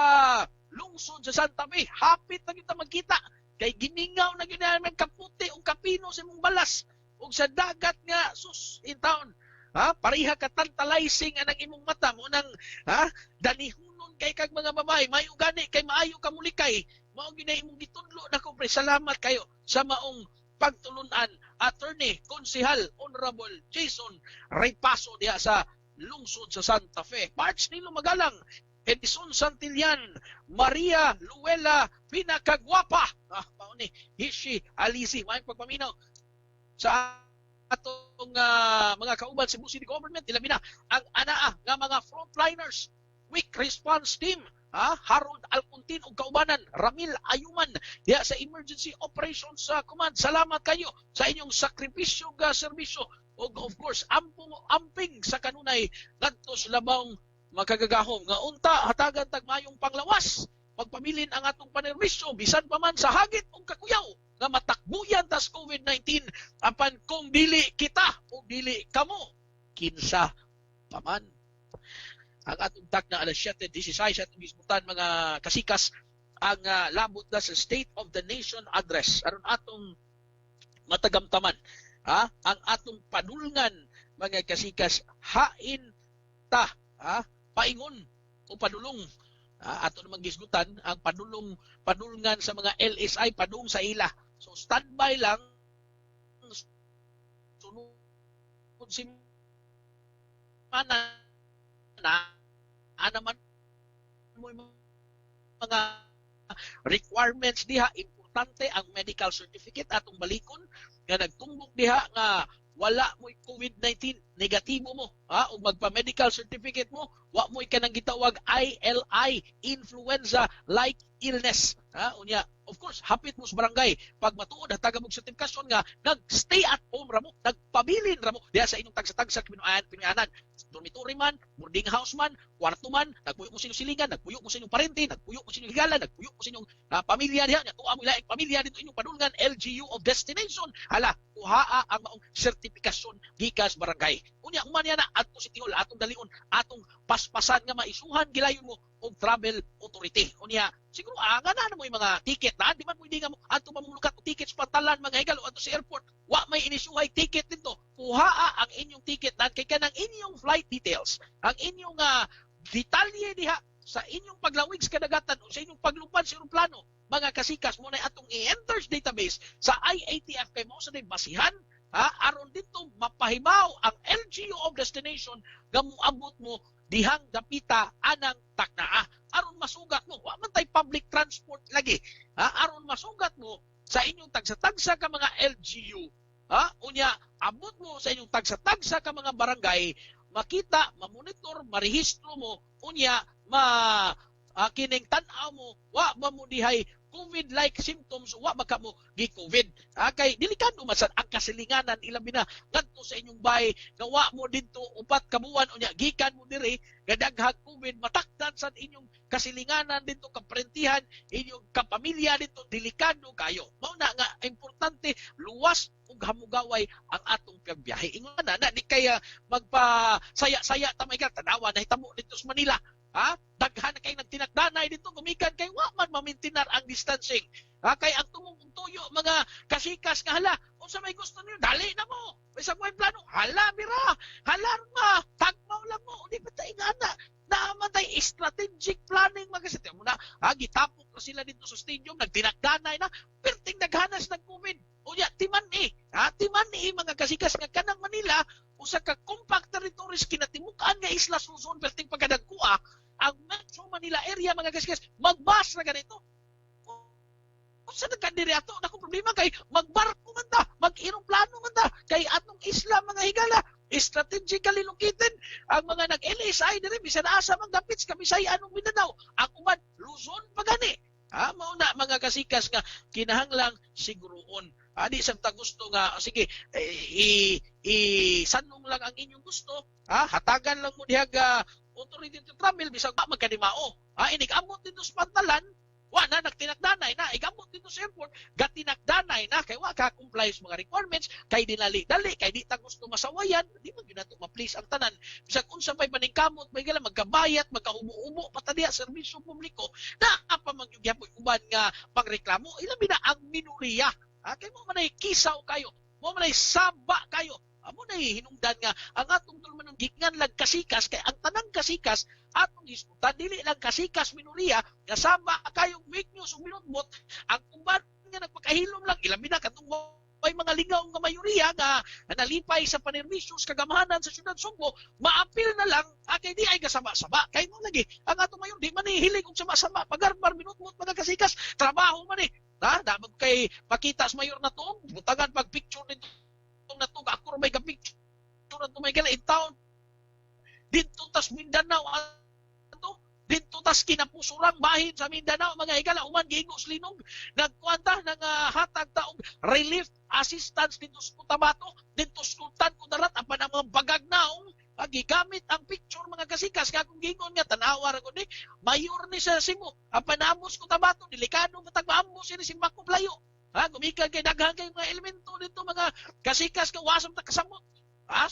lungsod sa Santa Fe, hapit na kita magkita kay gimingaw na ginamit kaputi o kapino sa mong balas o sa dagat nga sus in town pareha ka tantalizing anang imong mata mo nang danihunon kay kag mga babae mayo gani kay maayo ka mulikay mao ginay imong gitudlo na ko pre salamat kayo sa maong pagtulunan attorney konsehal honorable Jason Repaso diha sa lungsod sa Santa Fe March nilo magalang Edison Santillan, Maria Luela Pinakagwapa. Pauni, Hishi Alisi. May pagpaminaw sa atong mga kauban Cebu City Government. Ilabi na ang anaa nga mga frontliners, quick response team, Harold Alpuntin o kaubanan, Ramil Ayuman, diya sa Emergency Operations Command. Salamat kayo sa inyong sakripisyo serbisyo ug of course amping sa kanunay ngadtos labang makagagahom nga unta hatagan tag mayong panglawas pagpabilin ang atong panerbisyo bisan pa man sa hagit ug kakuyaw nga matakbuyan tas COVID-19 apan kung dili kita o dili kamo kinsa paman. Ang atong tak na alas 7:16 atong gisbutan mga kasikas ang labot na sa State of the Nation address aron atong matagamtaman ang atong padulngan mga kasikas hain ta paingon o padulong ato namang gisgutan ang padulngan sa mga LSI padung sa ila. So standby lang sunod si mana naman mo mga requirements diha. Importante ang medical certificate atong balikon nga nagtumbok diha nga wala mo'y COVID-19 negatibo mo ug magpa-medical certificate mo wa mo'y kanang gitawag ILI influenza like illness unya of course hapit mo sa barangay pag matuod hatagan mo sertifikasyon nga nag-stay at home ra mo nagpabilin ra mo diha sa inyong tagsa-tagsa pinuyanan dormitory man boarding house man kwarto man nagpuyo mo sa inyong silingan nagpuyo mo sa inyong parente nagpuyo mo sa inyong higalan nagpuyo mo sa inyong pamilya diha tuwa mo ilaing pamilya dito inyong padulngan LGU of destination hala kuhaa ang maong sertifikasyon gikas barangay unya human na adto si Tihol atong dalion atong paspasan nga maisuhan gilayon mo og travel authority unya siguro nga na mo yung mga ticket na di man mo hindi nga mo adto mamulukat og ticket sa pantalan mga higalo adto sa airport wa may inisuhay ticket dito kuhaa ang inyong ticket na kay kanang inyong flight details ang inyong detalye diha sa inyong paglawig sa kadagatan o sa inyong paglupad sa eroplano mga kasikas mo na atong i-enter sa database sa IATF kay mo sa basihan aron dito mapahibaw ang LGU of destination nga moabot mo dihang dapita anang taknaa aron masugat mo wa man tay public transport lagi aron masugat mo sa inyong tagsa-tagsa ka mga LGU unya abot mo sa inyong tagsa-tagsa ka mga barangay makita mamonitor marehistro mo unya kining tan-aw mo wa ba mo dihay COVID-like symptoms wa baka mo gi-COVID kay delikado masan ang kasilinganan ilabi na ngadto sa inyong bahay nga wa mo didto upat ka buwan unya gikan mo diri nga daghang COVID matakdan sa inyong kasilinganan didto kaparentihan inyong kapamilya didto delikado kayo mao na nga importante luwas ug hamugaway ang atong pagbiyahe ingon na di kaya magpa-saya-saya ta may tanawa na hitabo dito sa Manila daghan na kay nagtinakdanay dito gumikan kay wa man mamintinar ang distancing kay ang tumong tuyo mga kasikas nga hala unsa may gusto niyo dali na mo bisag may plano hala mira hala ma tagmaw lang mo di ba tay ngana naman tay strategic planning magasite mo na gitapok na sila dito sa stadium nagtinakdanay na perting naghanas ng COVID unya timan mga kasikas nga kanang Manila usa ka compact territories kinatimukan nga isla Luzon perting pagkadagkua ang Metro Manila area mga kasikas magbas na ganito sa nagkandiri ato na kung problema kay magbarko man ta mag-eroplano man ta kay atong isla mga higala strategically located ang mga nag-LSI diri bisan asa man dapit sa Kabisayan ug Mindanao ang uban Luzon pagani mao na mga kasikas nga kinahanglang siguruon di sa ta gusto nga sige sanong lang ang inyong gusto hatagan lang mo dihag authority to travel bisag magkanimao inig-amot dito sa pantalan wa na nagtinakdanay na igamot dito sa airport gatinakdanay na kay wa ka comply sa mga requirements kay dinali-dali kay di ta gusto masawayan di man gyud nato ma-please ang tanan bisag unsa may paningkamot may gala magkabayat magkaubo-ubo patadiya serbisyo publiko na apa man gyud gyapon uban nga pangreklamo ilabi na ang minoriya kay mo man ay kisaw kayo mo man ay saba kayo amo na hinungdan nga ang atong tulman ng gikan lag kasikas kay ang tanang kasikas atong diskutan dili lang kasikas minoriya nga sama kayong fake news ug minutbot ang uban nga nagpakahilom lang ilabi na katong may mga ligaw nga mayoriya nga nalipay sa panerbisyo sa kagamahanan sa syudad Sugbo maapil na lang kay di ay kasama-sama kay mo lagi ang atong mayor di man hilig og sama-sama pagarbar minutbot mga kasikas trabaho man damag kay pakita sa mayor na to butangan pag picture nito na to ako may kapicture na to may gala in town dito tas Mindanao ato dito tas maski na pusurang bahin sa Mindanao mga higala uman gihigos linog nagkuanta ng hatag taong relief assistance dito sa Cotabato dito sa Sultan Kudarat apan ang mga bagag naong gigamit ang picture mga kasikas kung gingon nga tanawa ra gud ni mayor ni sa Cebu apan amos Cotabato delikado matag maambos ni Simbako Playo gumikan kay daghan kay mga elemento dito mga kasikas ka wasam ta kasamot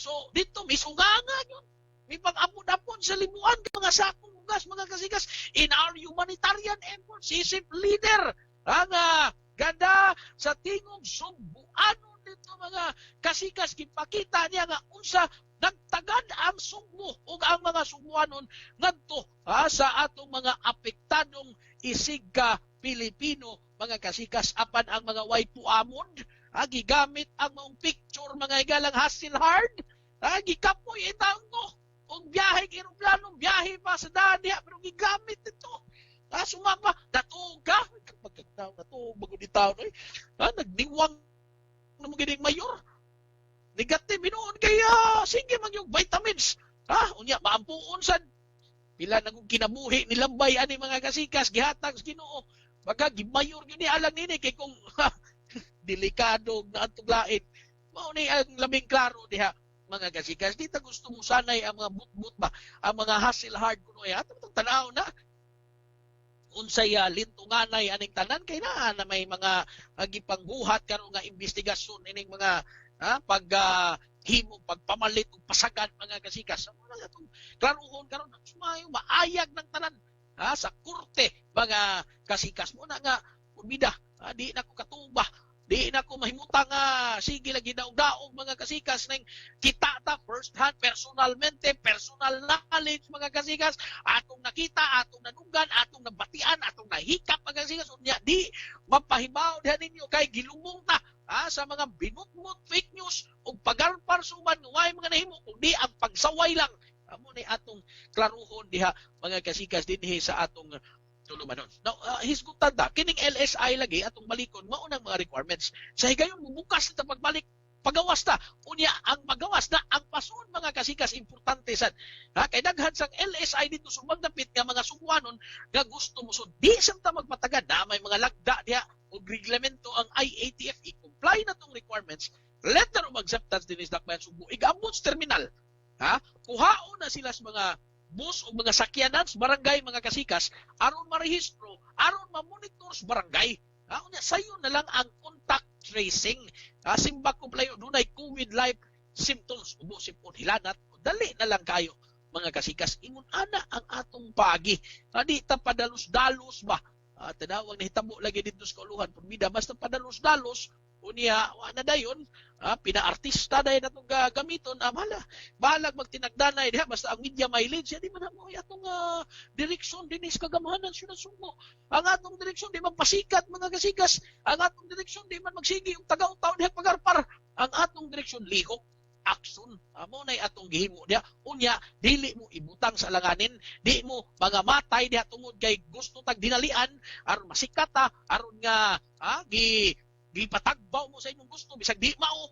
so dito misunganga yun may pag-apod-apod sa libuan ng mga sakong ugas mga kasikas in our humanitarian efforts isip leader ang ganda sa tingog Sugbuanon dito mga kasikas gipakita niya nga unsa nagtagad ang Sugbo ug ang mga Sugbuanon ngadto sa atong mga apektadong isig ka Pilipino mga kasikas apan ang mga way puamon gigamit ang mga picture mga igalang hassle hard gikapoy itang to og biyahe kay eroplano biyahe pa sa daan pero gigamit ito sumapa natuga pagkataw natuog bago di taon nagniwang na mo gining mayor negative binuon kaya sige man yung vitamins unya maampuon sad pila nang kinabuhi ni Lambay ani mga kasikas gihatag sa Ginoo baka gimayor gyud ni alang nini kay kung delikado na atuglain mao ni ang labing klaro diha mga kasikas dito gusto mo sanay ang mga butbut ba ang mga hustle hard kuno atong tanaw na unsay lintunganay aning tanan kay na may mga gipangbuhat karon nga investigasyon ining mga pagpamalit ug pasagan mga kasikas mo na atong klaruhon karon sumayo maayag ng tanan sa korte mga kasikas mo na nga urbida di na ko katuba di na ko mahimutang sige lagi daog-daog mga kasikas ning kita ta first hand personalmente personal knowledge mga kasikas atong nakita atong nanugan atong nabatian atong nahikap mga kasikas unya di mapahibaw diha ninyo kay gilumong ta sa mga binutmut fake news ug pagarpar suman way mga nahimo kundi ang pagsaway lang amo ni atong klaruhon diha mga kasikas dinhi sa atong tulumanon. Now, hisgutan ta kining LSI lagi atong balikon mao nang mga requirements. Sa higayon mubukas ta pagbalik pagawas ta unya ang magawas na ang pasun mga kasikas importante sad kay daghan sang LSI dito sumang dapit nga mga Sugbuanon nga gusto mo so di ta magpatagad na may mga lagda diha og reglamento ang IATF i-comply na tong requirements letter of acceptance dinis dakbayan Sugbo igabot sa terminal kuhaon na sila sa mga bus o mga sakyanan sa barangay mga kasikas aron marehistro aron mamonitor sa barangay unya sayo na lang ang contact tracing Simbako Playo dunay COVID live symptoms ubo sipon hilanat dali na lang kayo mga kasikas ingon ana ang atong pagi di ta padalos-dalos ba tinawag na hitabo lagi dito sa kauluhan purbida basta padalos-dalos unya na dayon pinaartista dayon atong gamiton bahalag magtinagdanay diha basta ang media mileage di man mo atong direksyon dinis kagamahanan syudad Sugbo ang atong direksyon di man pasikat mga kasikas ang atong direksyon di man magsigi og taga-utaw diha pagarpar ang atong direksyon lihok action amo nay atong gihimo diha unya dili mo ibutang sa alanganin di mo mga matay diha tungod kay gusto tag dinalian aron masikat aron nga gipatagbaw mo sa inyong gusto bisag di mao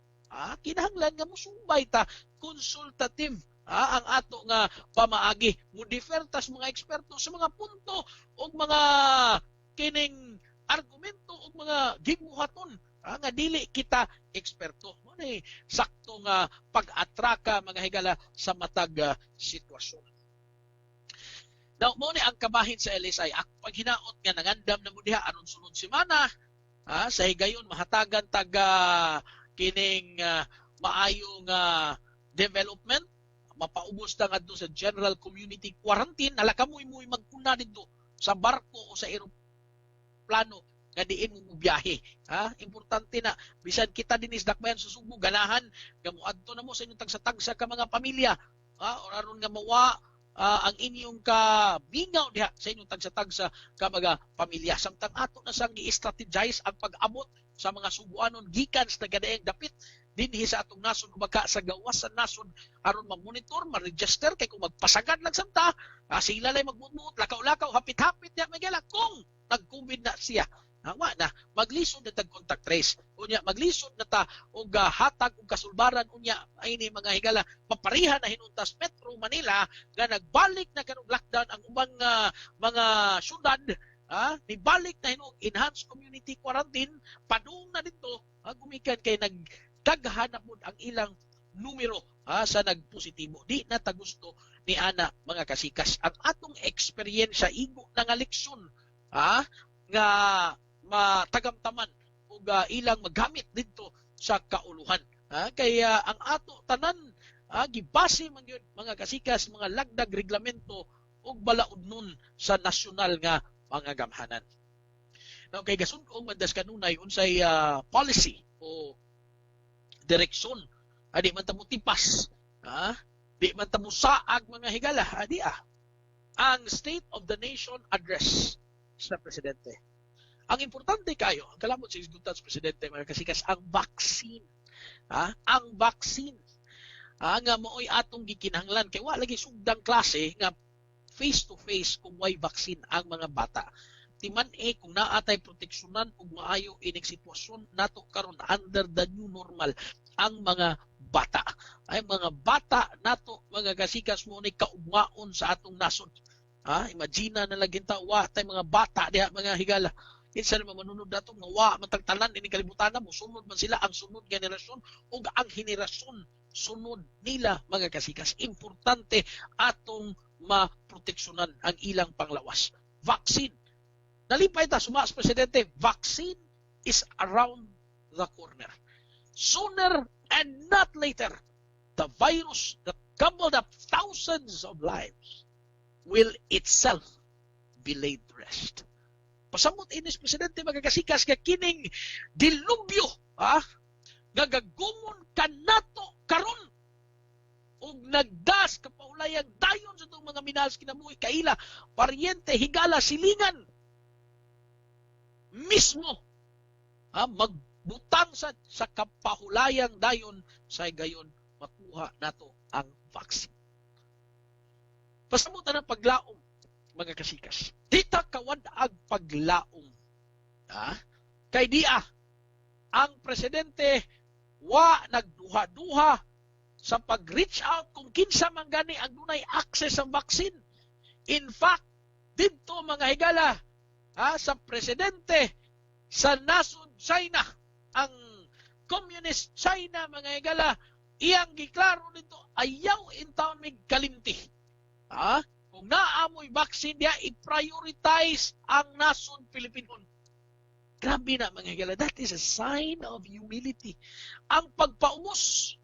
kinahanglan nga mosumbay ta consultative ang ato nga pamaagi mo defer tas mga eksperto sa mga punto o mga kining argumento o mga gibuhaton nga dili kita eksperto mo ni sakto nga pag-atraka mga higala sa matag sitwasyon. Now mo ni ang kabahin sa LSI ang paghinaot nga nangandam na mo diha aron sunod semana sa higayon mahatagan taga kining maayong development mapaubos ta ngadto sa general community quarantine nalakamoy-moy magkuna dito sa barko o sa eroplano nga diin mo biyahe importante na bisan kita dinis dakbayan sa Sugbo ganahan nga moadto na mo sa inyong tagsa-tagsa ka mga pamilya aron nga mawa ang inyong kabingaw diha sa inyong tagsa-tagsa ka mga pamilya samtang ato na sang gi-strategize ang pag-abot sa mga Sugbuanon gikan sa nagadaeng dapit dinhi sa atong nasod kumaka sa gawas sa nasod aron ma-monitor, ma-register kay kung magpasagad lang samta sila lay magbutbuot lakaw-lakaw hapit-hapit ya magala kung nag-COVID na siya Wa na maglisod na tag contact trace. Unya maglisod na ta og hatag og kasulbaran unya ay ni mga higala paparihan na hinuntas Metro Manila nga nagbalik na kanong lockdown ang ubang mga syudad nibalik na hinog enhanced community quarantine padung na dito gumikan kay nagdaghan na pud ang ilang numero sa nagpositibo. Di na ta gusto ni ana mga kasikas. Ang atong eksperyensya igo na nga leksyon nga matagamtaman ug ilang magamit dito sa kauluhan. Kaya ang ato tanan gibase man gyud mga kasikas mga lagdag reglamento ug balaod nun sa nasyonal nga mga gamhanan. Now kay gasun-ong madas kanunay unsay policy o direksyon di man ta mo tipas di man ta mo saag mga higala ang State of the Nation address sa presidente. Ang importante kayo, ang kalamot sa isgutan sa presidente mga kasikas, ang vaccine. Ang vaccine. Nga mooy atong gikinahanglan kay wa lagi sugdang klase nga face to face kung way vaccine ang mga bata. Timan kung naatay proteksyonan ug maayo ining sitwasyon nato karon under the new normal ang mga bata. Ay mga bata nato mga kasikas mo ni kaugmaon sa atong nasod. Imagine na laging tawa tay mga bata diha mga higala. Kinsa naman manunod nato nga wa matagtanan ini kalibutan na mo sunod man sila ang sunod generasyon ug ang henerasyon sunod nila mga kasikas. Importante atong maproteksyonan ang ilang panglawas. Vaccine. Nalipay ta sumas presidente, vaccine is around the corner. Sooner and not later, the virus that gobbled up thousands of lives will itself be laid to rest. Pasamot inis presidente magagasikas nga kining dilubyo gagagumon kanato karon ug nagdas kapaulayang dayon sa itong mga minahal kinabuhi kaila paryente higala silingan mismo magbutang sa kapahulayang dayon sa gayon makuha nato ang vaccine. Pasamot na ng paglaom mga kasikas. Dita kawadag paglaom. Kay ang presidente wa nagduha-duha sa pag-reach out kung kinsa man gani ang dunay access sa vaccine. In fact, dito mga higala sa presidente sa nasod China, ang communist China mga higala, iyang giklaro nito ayaw in town mig kalimti. Kung naamoy vaccine diya, i-prioritize ang nasod Pilipinon. Grabe na mga higala. That is a sign of humility. Ang pagpaumos,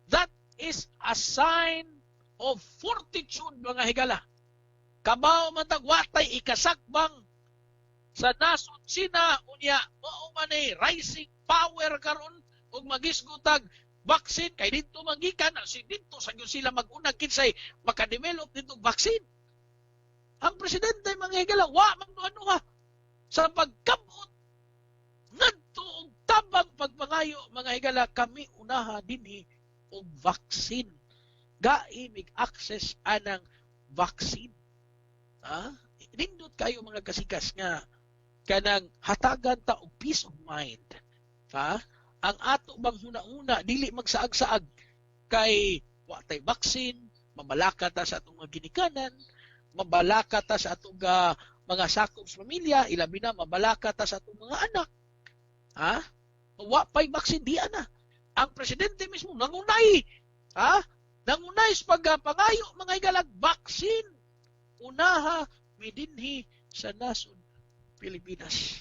that is a sign of fortitude mga higala. Kabaw matagwatay ikasakbang sa nasod China unya mao man ay rising power karon ug magisgutag vaccine kay dito magikan si dito sa sila mag-unag kinsay makadevelop dito vaccine. Ang presidente mga higala wa magduha-duha sa pagkabot ngadto og tabang pagpangayo mga higala kami unaha dinhi og vaccine. Gaimig access anang vaccine. Nindot kayo mga kasikas nga kanang hatagan ta og peace of mind. Ang ato bang huna-una dili magsaag-saag kay wa tay vaccine, mabalaka ta sa atong mga ginikanan, mabalaka ta sa atong mga sakop sa pamilya, ilabi na mabalaka ta sa atong mga anak. Wa pay vaccine di ana. Ang presidente mismo nangunay. Nangunay sa pagpangayo mga igalag vaccine. Unaha midinhi sa nasod Pilipinas.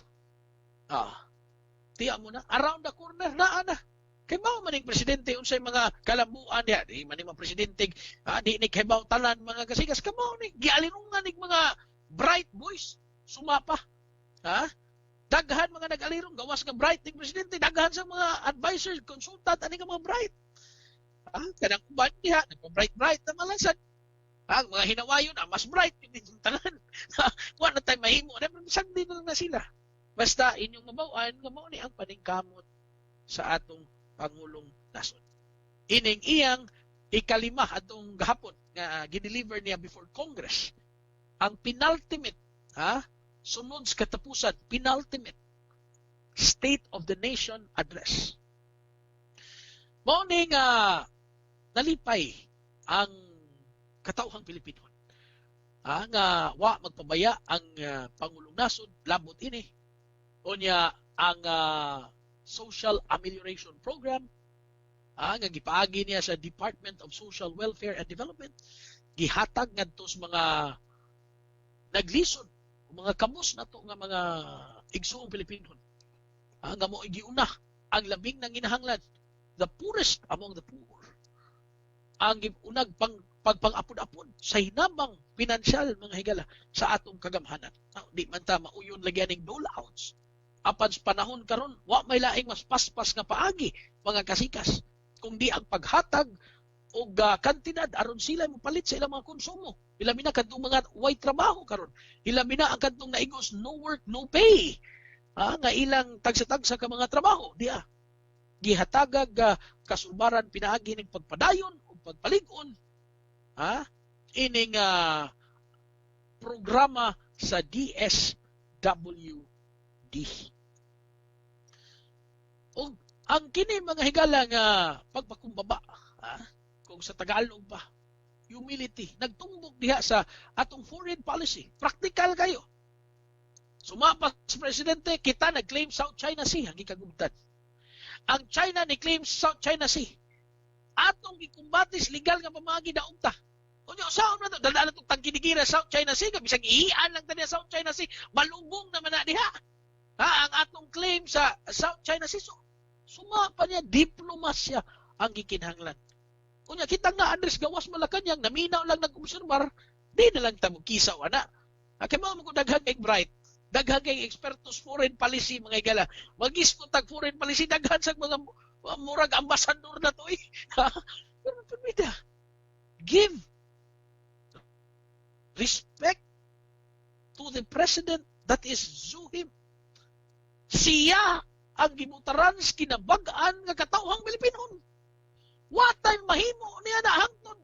Tiya mo na, around the corner na ana. Kay mao maning presidente unsay mga kalambuan diha, di man mga presidente di ni kaybaw tanan mga kasikas kamo ni gialirungan ning mga bright boys sumapa. Daghan mga nag-alirong gawas nga bright ning presidente, daghan sa mga advisors, consultant ani nga mga bright. Kanang uban diha, nagpa-bright na malasan. Ang mga hinawayon mas bright yung tanan. Wa na tayo mahimo. Sagdi na sila. Basta inyong mabawaan, nga mao ni ang paningkamot sa atong Pangulong Nasod. Ining iyang ikalima atong gahapon nga gideliver niya before Congress. Ang penultimate sunod sa katapusan, penultimate State of the Nation Address. Mao ning nalipay ang katauhang Pilipino. Nga wa magpabaya ang Pangulong Nasod labot ini. Unya ang Social Amelioration Program nga gipaagi niya sa Department of Social Welfare and Development, gihatag ngadto sa mga naglisod, mga kamos nato nga mga igsoong Pilipino. Nga mo giuna ang labing nang ginahanglan, the poorest among the poor. Ang unag pagpang-apod-apod sa hinabang pinansyal mga higala sa atong kagamhanan. Di man ta mauyon lagyan ning dole-outs. Apan sa panahon karon wa may laing mas paspas nga paagi mga kasikas kung di ang paghatag og kantidad aron sila mopalit sa ilang mga konsumo. Ilami na kadtong mga way trabaho karon. Ilami na ang kadtong naigos no work no pay. Nga ilang tagsa-tagsa ka mga trabaho diya. Gihatagag kasulbaran pinaagi ning pagpadayon o pagpalig-on ining programa sa DSWD. O ang kini mga higala nga pagpakumbaba kung sa Tagalog pa, humility, nagtumbok diha sa atong foreign policy. Practical kayo. Sumapas sa presidente, kita nag-claim South China Sea, ang gikagumtan. Ang China ni-claim South China Sea. Atong gikumbatis legal nga pamagi daog ta. Unyo saan na to? Dadaan itong tangkinigira South China Sea, bisag ihian lang taniya South China Sea, malugong naman na diha. Ang atong claim sa South China Sea, sumapa niya, diplomasya ang gikinhanglan. Kunya kita nga Andres gawas Malacañang, naminaw lang nag-observar, di na lang tamo kisaw ana. Kaya mo ko daghang kay Bright, daghang kay expertos foreign policy mga igala. Magis ko tag foreign policy daghan sa mga murag ambasador na to eh. Pero pamida, give respect to the president that is due him. Siya ang gimutaran sa kinabag-an nga katawhang Pilipino. Watay mahimo niya na hangtod.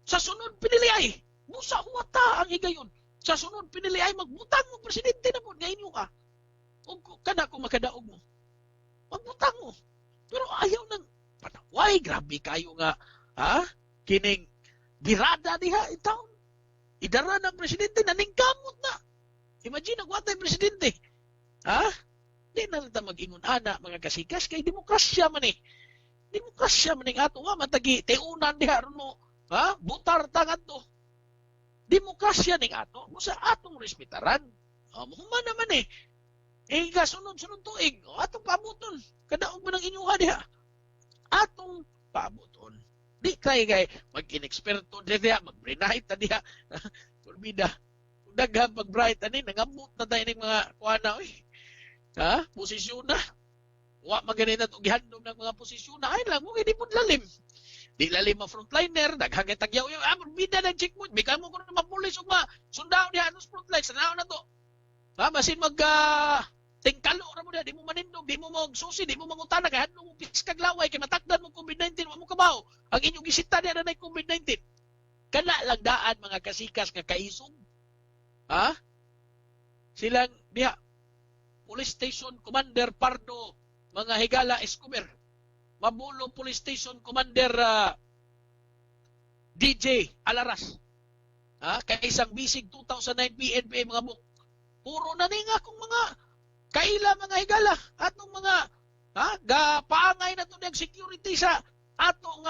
Sa sunod pinili ay, musa huwata ang higayon. Sa sunod pinili ay magbutang mo, presidente na po, ngayon ka. O kana kung makadaog mo. Magbutang mo. Pero ayaw nang panaway, grabe kayo nga, kining birada diha in town. Idara ng presidente, naningkamot na. Imagine, nagwatay presidente. Di na lang mag-ingon ana, mga kasikas, kay demokrasya man eh. Demokrasya man eh ato nga, matagi, teunan diha ron mo, butar tangan to. Demokrasya ning ato, mo sa atong respetaran. Human naman eh. Kasunod-sunod tuig, atong pabuton. Kadaog man ang inyuha diha. Atong pabuton. Di kay mag-inexperto diha, mag-brainite ta diha. Turbida. Kung daghang pag-bright ani, nangambot na tayo ng mga kuana, posisyon na. Wa maganin na itong gihandom ng mga posisyon na. Ay lang, mo hindi po lalim. Di lalim ang frontliner, daghang tagyaw yung, bida ng checkpoint. Bika mo ko na mapulis o sundao niya anong frontline. Sanaw na to. Masin tingkalo ra mo na, di mo manindog, di mo magsusi, di mo mangutana, kaya hadlong mo piskaglaway, kaya matakdan mo COVID-19, wa mo kabaw. Ang inyong gisita niya na COVID-19. Kana lang daan mga kasikas nga kaisog. Silang, diha, Police Station Commander Pardo, mga higala Escobar. Mabulo Police Station Commander DJ Alaras. Kaya isang bisig 2009 PNP mga buk. Puro na nga kung mga kaila mga higala atong mga paangay na to ng security sa atong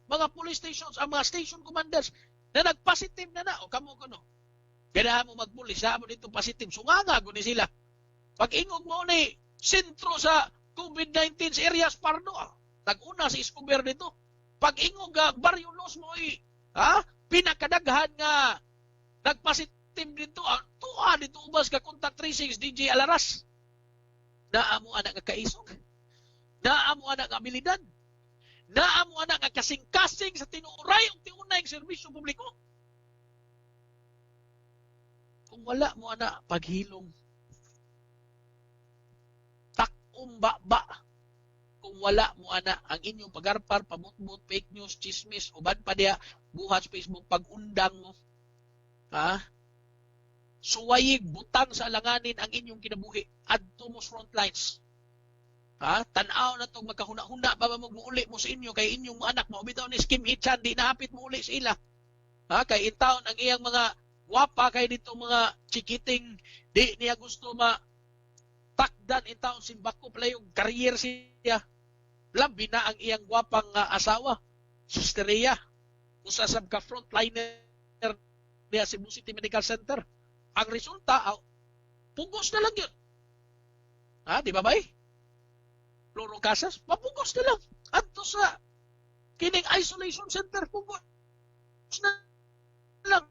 mga police stations, ang mga station commanders na nagpositive na o kamo kuno. Kailangan mo magpulis mo dito positive. Sunganga guni sila. Pag ingog mo ni sentro sa COVID-19 sa areas Pardo, tag-una si Escobar dito. Pag ingog Barrio Los mo pinakadaghan nga nagpositive dito, tuwa dito ubas ka contact tracing DJ Alaras. Naamo anak nga kaisog. Naamo anak nga abilidad. Naamo anak nga kasing-kasing sa tinuray o tiunay ng serbisyo publiko. Kung wala mo anak paghilong, takumbaba. Kung wala mo anak ang inyong pagarpar, pamutmut, fake news, chismis, uban pa diya, buhat sa Facebook, pag-undang mo. suwayig butang sa alanganin ang inyong kinabuhi adto mo front lines. Tanaw na tong magkahuna-huna pa ba magmuuli mo sa inyo kay inyong mga anak mo bitaw ni Skim Hichan di nahapit mo uli sa ila. Kay intaon ang iyang mga wapa kay dito mga chikiting di niya gusto takdan intaon simbako pala yung career siya. Labi na ang iyang gwapang asawa, Sister Rhea. Usasab ka frontliner niya Cebu City Medical Center. Ang resulta, pugos na lang yun. Di ba bay? Floro Casas, mapugos na lang. Adto sa kining isolation center, pugos na lang.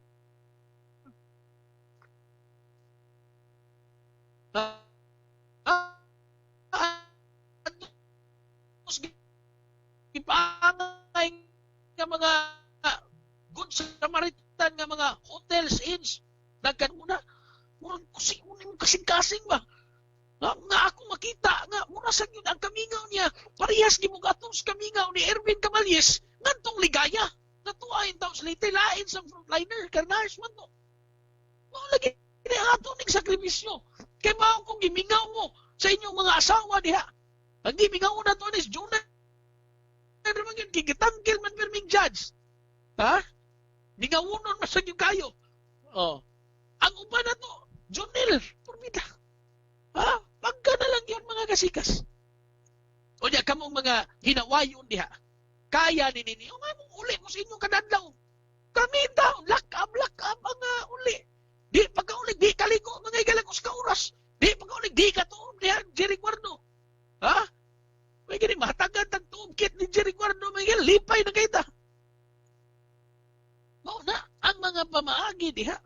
Ipangay nga mga good Samaritan nga mga hotels, inns, nagkanuna, murang kasing-kasing ba? Nga ako makita, nga mura sa yun ang kamingaw niya, parehas ni Mugatong sa kamingaw ni Erwin Camalyes, ngantong ligaya, natuwain taon sa lite, lain sa frontliner, karnayos man to. Lagi, inihato ng sakripisyo. Kaya ba kung gimingaw mo sa inyong mga asawa diha, ang gimingaw na to is Jonah, pero man yun, kikitangkil man perming judge. Ningawunon masag yung kayo. Ang uba na to, Jonel, Purbida. Pagka na lang yun mga kasikas. O niya, kamong mga hinawayon diha. Kaya ni nini, mong uli mo sa inyong kadadlaw. Kami daw, lock up ang uli. Di pagka-uli, di kaligo, mga igalagos ka oras. Di pagka-uli, di ka tuom diha, Jerry Guardo. May gini, mahatagan tag tuom-kit ni Jerry Guardo, may gini, lipay na kita. Na, ang mga pamaagi diha.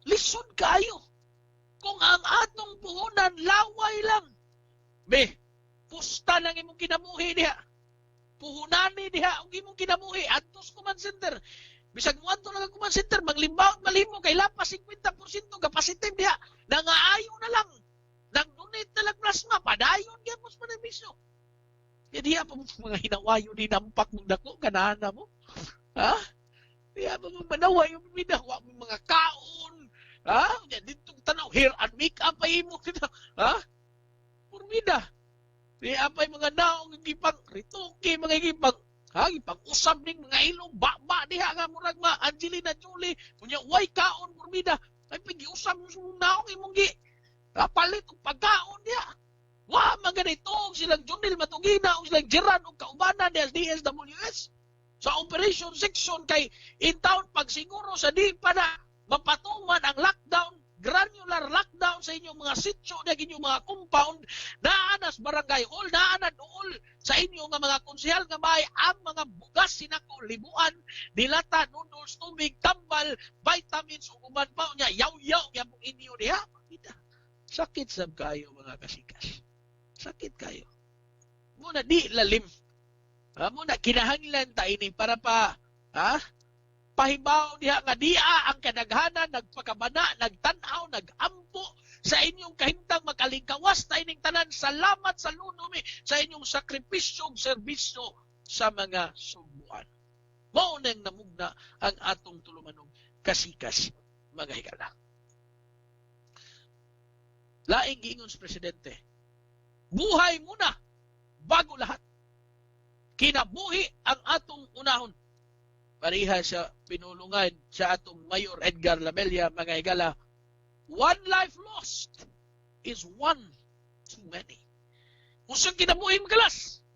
Lisod kayo. Kung ang atong puhunan, laway lang. Pusta lang imong kinamuhi diha. Puhunani diha, ang imong kinamuhi, atos command center. Bisag mo ato lang ang command center, maglimbaw, malimo, kay lapas 50% kapasitim diha. Nangaayo na lang. Nag-donate na lang plasma, padayon yan mo sa panabisyo. Kaya diha pa mga hinawayo ni nampak mong dako, kanana mo. Diha pa mong manawa yung minawa mo mga kaon. Dito tanaw, hair and make-up pa mo. Purmida. Diha pa yung mga naong gipang, rituki mga gipang. Ipag-usap ning mga ilong, ba diha nga murag Angelina Jolie. Kunya, way kaon, purmida. Ay, pag-iusap mo sa naong imong palit o pagkaon niya. Maganito silang Junil Matugina o silang Jiran o kaubanan ni DSWS sa operation section kay in town pag siguro sa di pa na mapatuman ang lockdown, granular lockdown sa inyong mga sityo na inyong mga compound, naanas barangay hall, naanad all sa inyong mga konsehal nga may ang mga bugas sinako, libuan, dilata, noodles, tubig, tambal, vitamins, uman pa niya, yaw-yaw, yan po inyo diha. Sakit sab kayo mga kasikas. Sakit kayo. Muna di lalim. Muna kinahanglan ta ini para pahibaw diha nga dia ang kadaghanan nagpakabana, nagtanaw, nagampo sa inyong kahimtang makalingkawas ta ining tanan. Salamat sa lunumi sa inyong sakripisyo ug serbisyo sa mga subuan. Mao nang namugna ang atong tulumanog kasikas mga higala. Laing giingon sa presidente, buhay muna bago lahat. Kinabuhi ang atong unahon. Pariha sa pinulungan sa atong Mayor Edgar Lamella, mga higala, one life lost is one too many. Kung saan kinabuhi magalas,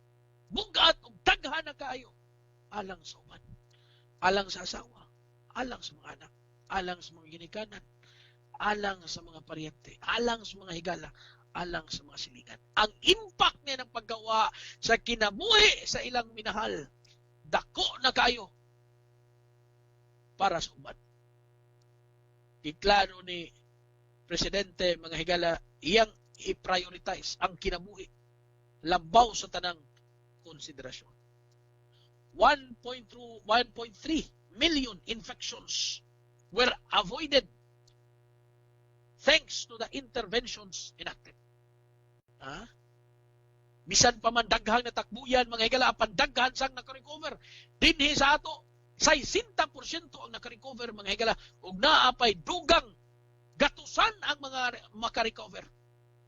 bugat o daghan na kayo, alang sa uman, alang sa asawa, alang sa mga anak, alang sa mga ginikanan, alang sa mga paryente, alang sa mga higala, alang sa mga silingan. Ang impact niya ng paggawa sa kinabuhi sa ilang minahal, dako na kayo para sa uban. Iklaro ni Presidente, mga higala, iyang i-prioritize ang kinabuhi, labaw sa tanang konsiderasyon. 1.3 million infections were avoided thanks to the interventions enacted. Bisan pa man daghang natakbuyan, mga higala, pandaghan sang nakarecover. Dinhi sa ato, 60% ang nakarecover mga higala ug naapay dugang gatusan ang mga makarecover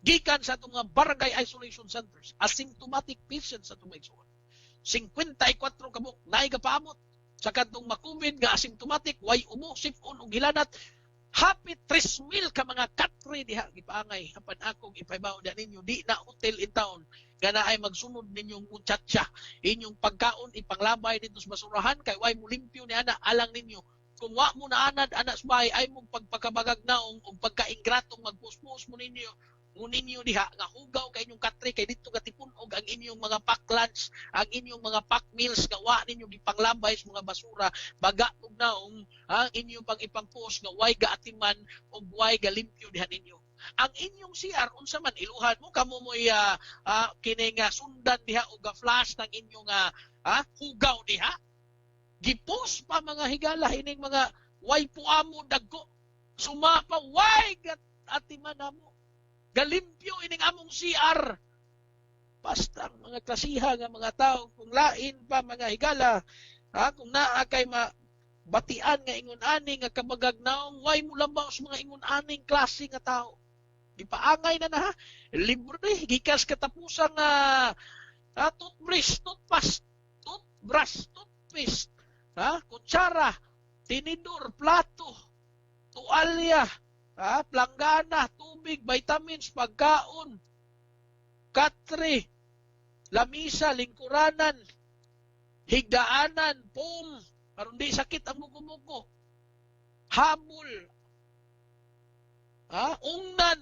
gikan sa itong mga barangay isolation centers, asymptomatic patients sa itong maigsuon. 54 kabuk naay gapaamot sa kantong ma-COVID nga asymptomatic, way umo, sipon o gilanat, hapit 3,000 ka mga katre diha gipaangay apan akong ipaibaw na ninyo di na hotel in town nga naay magsunod ninyong muchacha inyong pagkaon ipanglabay dito sa basurahan kay way mo limpyo ni ana alang ninyo kung wa mo na anad anak sa bahay ay mong pagpakabagag naong o pagkaingratong magpuspos mo ninyo diha nga hugaw kay inyong katre kay dito gatipunog ang inyong mga pack lunch, ang inyong mga pack meals nga wa ninyo gipanglabay sa mga basura, baga ug naong ang inyong pang ipangpos nga way gaatiman ug way galimpyo diha ninyo. Ang inyong CR unsa man iluhan mo kamo moy kini nga sundan diha ug flash ng inyong hugaw diha. Gipos pa mga higala ining mga way puamo dagko. Sumapa way atiman namo. Galimpyo ining among CR. Basta ang mga klasiha nga mga tao kung lain pa mga higala, kung naa kay batian nga ingon-ani nga kabagagnaong way mo lamang sa mga ingon-aning klase nga tao. Gipaangay na libre gikas katapusang toothbrush, toothpaste, kutsara, tinidor, plato, tuwalya, planggana, tubig, vitamins, pagkaon, katre, lamisa, lingkuranan, higdaanan, foam, karon di sakit ang muko-muko, habol, ungnan,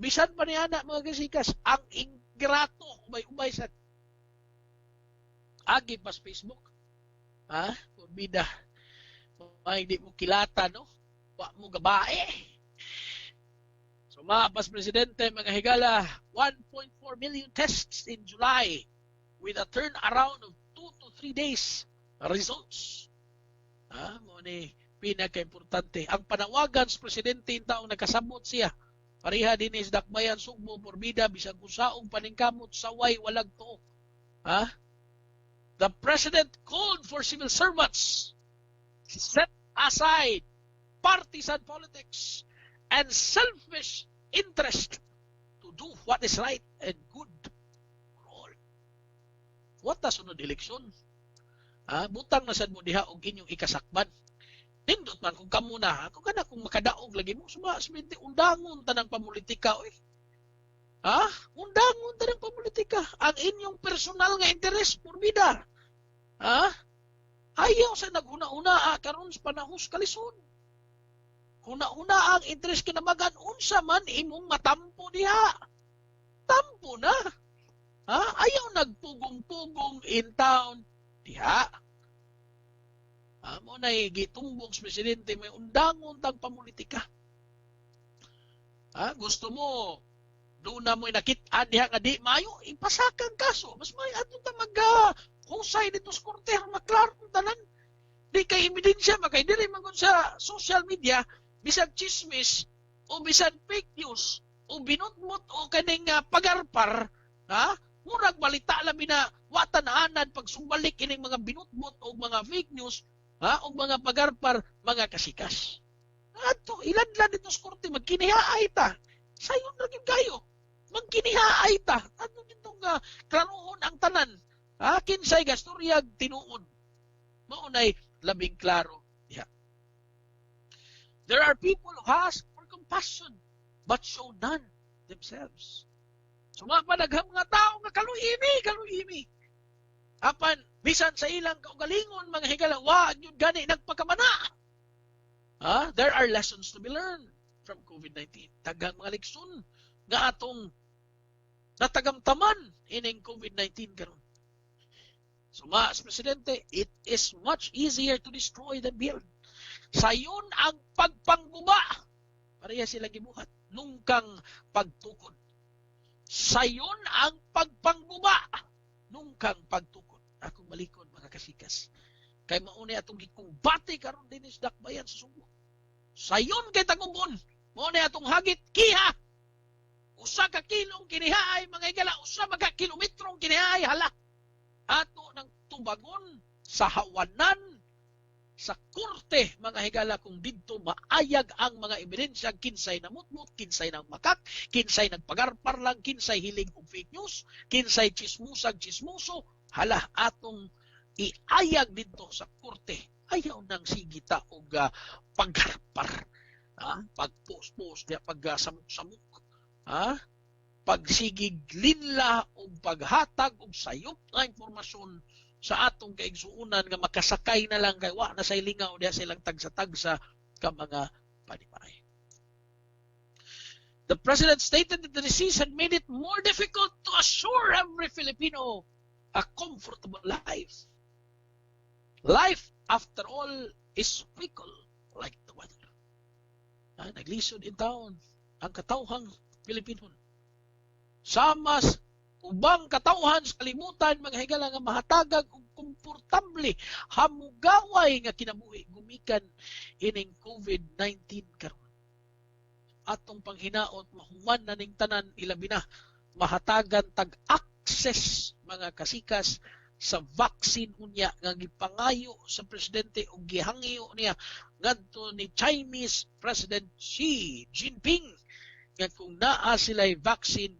bisan pa ni anak mga kasikas, ang ingrato, ubay-ubay sa agi pas Facebook, kurbida, may di mo kilata, no? Wa mo gabae. So maapas presidente mga higala, 1.4 million tests in July with a turnaround of 2 to 3 days results. Mo ni pinaka-importante. Ang panawagan sa presidente in taong nakasabot siya. Pareha din is dakbayan sugbo porbida bisag kusaong paningkamot saway walag to. The president called for civil servants to set aside partisan politics and selfish interest to do what is right and good for all. What na sunod eleksyon? Butang na sad mo diha og inyong ikasakban. Nindot man kung kamo na, kung makadaog lagi mo sumasminti undangon tanang pamulitika oy. Undangon tanang pamulitika ang inyong personal nga interes porbida. Ayaw sa naghuna-una karon sa panahon sa kalisod. Una-una ang interes kinamagan unsa man imong matampo diha. Tampo na. Ayaw nagpugong-pugong in town diha. Mo na gitumbong sa presidente may undangon tang pamulitika. Gusto mo doon na mo'y nakit-an diha nga di mayo ipasakang kaso. Mas may atong ta husay dito sa korte maklaro tanan. Di kay ebidensya makay diri man sa social media bisag chismis o bisag fake news o binutmut o kaning pagarpar, murag balita labi na watanaanan pag sumbalik ining mga binutmut o mga fake news, o mga pagarpar, mga kasikas. Ato, ilan dito sa korte, magkinihaay ta. Sayon lagi kayo. Magkinihaay ta. Ano ditong klaruhon ang tanan. Kinsay gastoryag tinuod. Maunay labing klaro. There are people who ask for compassion but show none themselves. So mapadaghang mga tao nga kaluhimi. Apan, bisan sa ilang kaugalingon, mga higala, wag yun gani nagpakamana. There are lessons to be learned from COVID-19. Tagang mga leksyon nga atong natagamtaman ining COVID-19 karon. So mas presidente, it is much easier to destroy than build. Sayon ang pagpangguba. Pareha sila gibuhat. Nungkang pagtukod. Sayon ang pagpangguba. Nungkang pagtukod. Akong malikod mga kasikas. Kay mauni atong gikumbati karon din is dakbayan sa Subo. Sayon kay tagubon. Mauni atong hagit kiha. Usa ka kilong kinihaay mga igala. Usa mga kilometrong kinihaay hala. Ato ng tubagon sa hawanan sa korte mga higala kung didto maayag ang mga ebidensya kinsay namutmut, kinsay nang makak, kinsay nagpagarpar lang, kinsay hiling og fake news, kinsay chismusag chismuso, hala atong iayag didto sa korte. Ayaw nang sigita og paggarpar, pagpost-post, pagsamok-samok, pagsigig linla o paghatag og sayop na impormasyon sa atong kaigsuunan nga makasakay na lang kay wa na say lingaw diha silang tagsa-tagsa ka mga panimay. The president stated that the disease had made it more difficult to assure every Filipino a comfortable life. Life, after all, is fickle like the weather. Naglisod in taon ang katawhang Pilipino. Samas ubang katawhan sa kalimutan mga higala nga mahatagag og komportable hamugaway nga kinabuhi gumikan ining COVID-19 karon. Atong panghinaot mahuman na ning tanan ilabi na mahatagan tag-access mga kasikas sa vaccine unya nga gipangayo sa presidente og gihangyo niya ngadto ni Chinese President Xi Jinping nga kung naa sila'y vaccine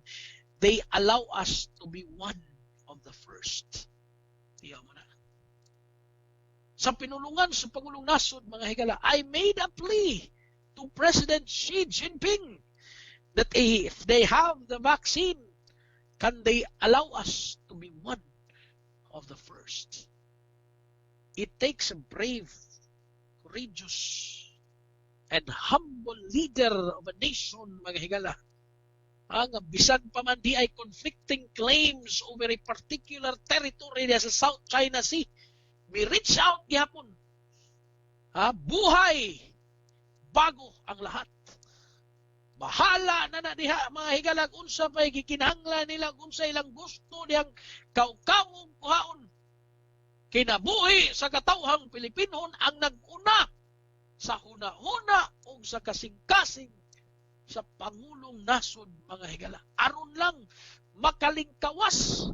they allow us to be one of the first. Tiyaw mo na. Sa pinulungan sa Pangulong Nasod, mga higala, I made a plea to President Xi Jinping that if they have the vaccine, can they allow us to be one of the first? It takes a brave, courageous, and humble leader of a nation, mga higala, ang bisan pa man di ay conflicting claims over a particular territory sa South China Sea. We reach out gihapon. Buhay bago ang lahat. Bahala na diha mga higalag unsa pay gikinahanglan nila unsa ilang gusto diyang kaw-kawong kuhaon. Kinabuhi sa katawhang Pilipinon ang naguna sa huna-huna o sa kasing-kasing sa Pangulong Nasod mga higala. Aron lang makalingkawas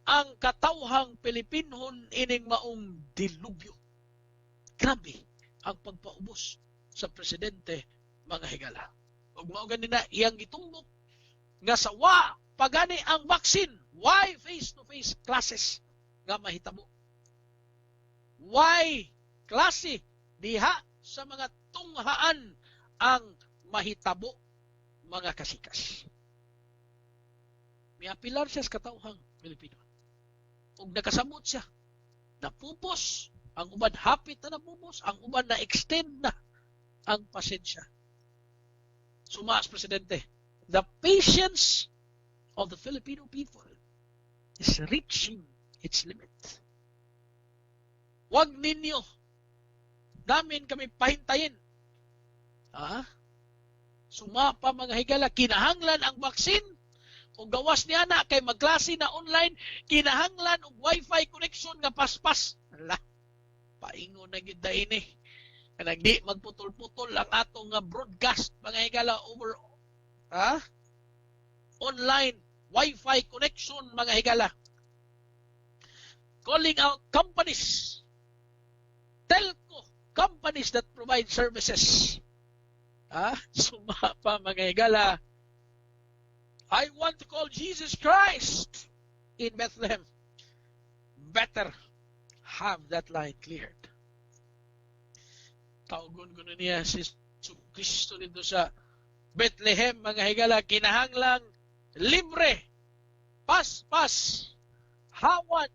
ang katawhang Pilipinon ining maong dilubyo. Grabe ang pagpaubos sa presidente mga higala. Ug mao ganina iyang gitumbok nga sa wa pagani ang vaccine, why face-to-face classes nga mahitabo? Why klase diha sa mga tunghaan ang mahitabo mga kasikas. May apilar siya sa katawhang Pilipino. Kung nakasamot siya, napupos, ang uban hapit na napupos, ang uban na extend na ang pasensya. Sumaas, Presidente, the patience of the Filipino people is reaching its limit. Huwag ninyo namin kami pahintayin. Sumapa mga higala, kinahanglan ang vaksin o gawas niya na kay magklase na online, kinahanglan og wifi connection nga paspas. Ala, paingon na gid ini. Kanang di magputol-putol ang atong broadcast mga higala over online wifi connection mga higala. Calling out companies, telco companies that provide services. Sumapa mga higala. I want to call Jesus Christ in Bethlehem. Better have that line cleared. Tawgon ko niya si Kristo dito sa Bethlehem mga higala, kinahanglang libre, pas-pas, hawat,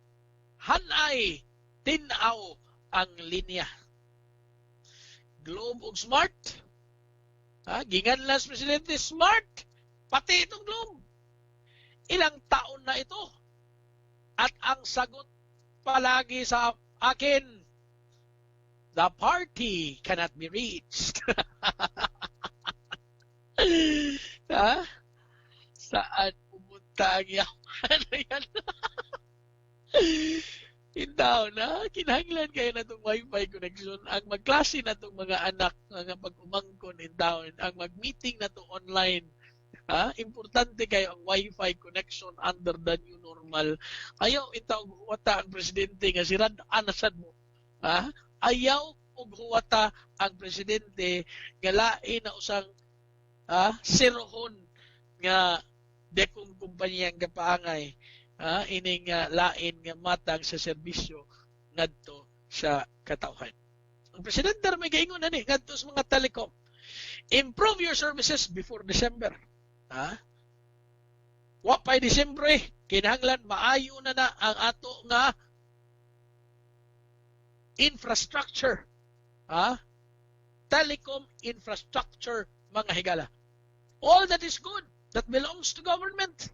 hanay, tinaw ang linya. Globe og smart. Ginganlas Presidente smart. Pati itong Globe. Ilang taon na ito. At ang sagot palagi sa akin, the party cannot be reached. Saan pumunta ang yaman na yan? Indaw na, kinahanglan kayo na itong wifi connection. Ang magklase na itong mga anak, nga pag-umangkon indaw, ang mag-meeting na itong online, Importante kayo ang wifi connection under the new normal. Ayaw itaw huwata ang presidente nga sirad anasan mo. Ayaw og huwata ang presidente nga lain na usang sirohon nga dekong kumpanyang kapaangay ining lain nga matang sa serbisyo ngadto sa katawhan. Ang presidente may gaingon na ni ngadto sa mga telecom. Improve your services before December. Wa pa'y Disyembre, kinahanglan maayo na ang ato nga infrastructure. Telecom infrastructure, mga higala. All that is good that belongs to government.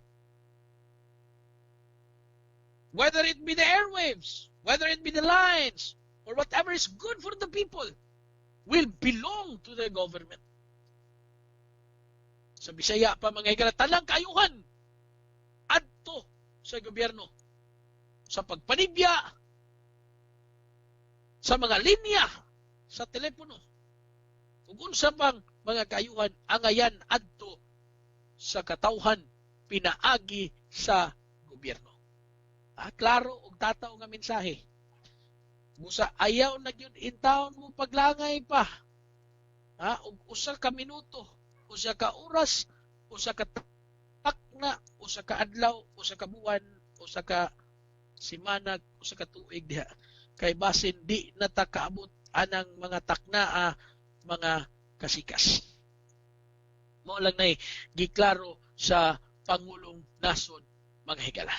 Whether it be the airwaves, whether it be the lines, or whatever is good for the people will belong to the government. Sa Bisaya pa mga higala, talang kaayuhan adto sa gobyerno sa pagpanibya sa mga linya sa telepono ug unsa pang mga kaayuhan angayan adto sa katawhan pinaagi sa gobyerno. Klaro og tataw nga mensahe. Busa ayaw na gyud intawon mo paglangay pa. Og usa ka minuto, usa ka oras, usa ka takna, usa ka adlaw, usa ka buwan, usa ka semana, usa ka tuig diha. Kay basin di natakaabot anang mga takna mga kasikas. Mo lang nay giklaro sa Pangulong Nasod mga higala.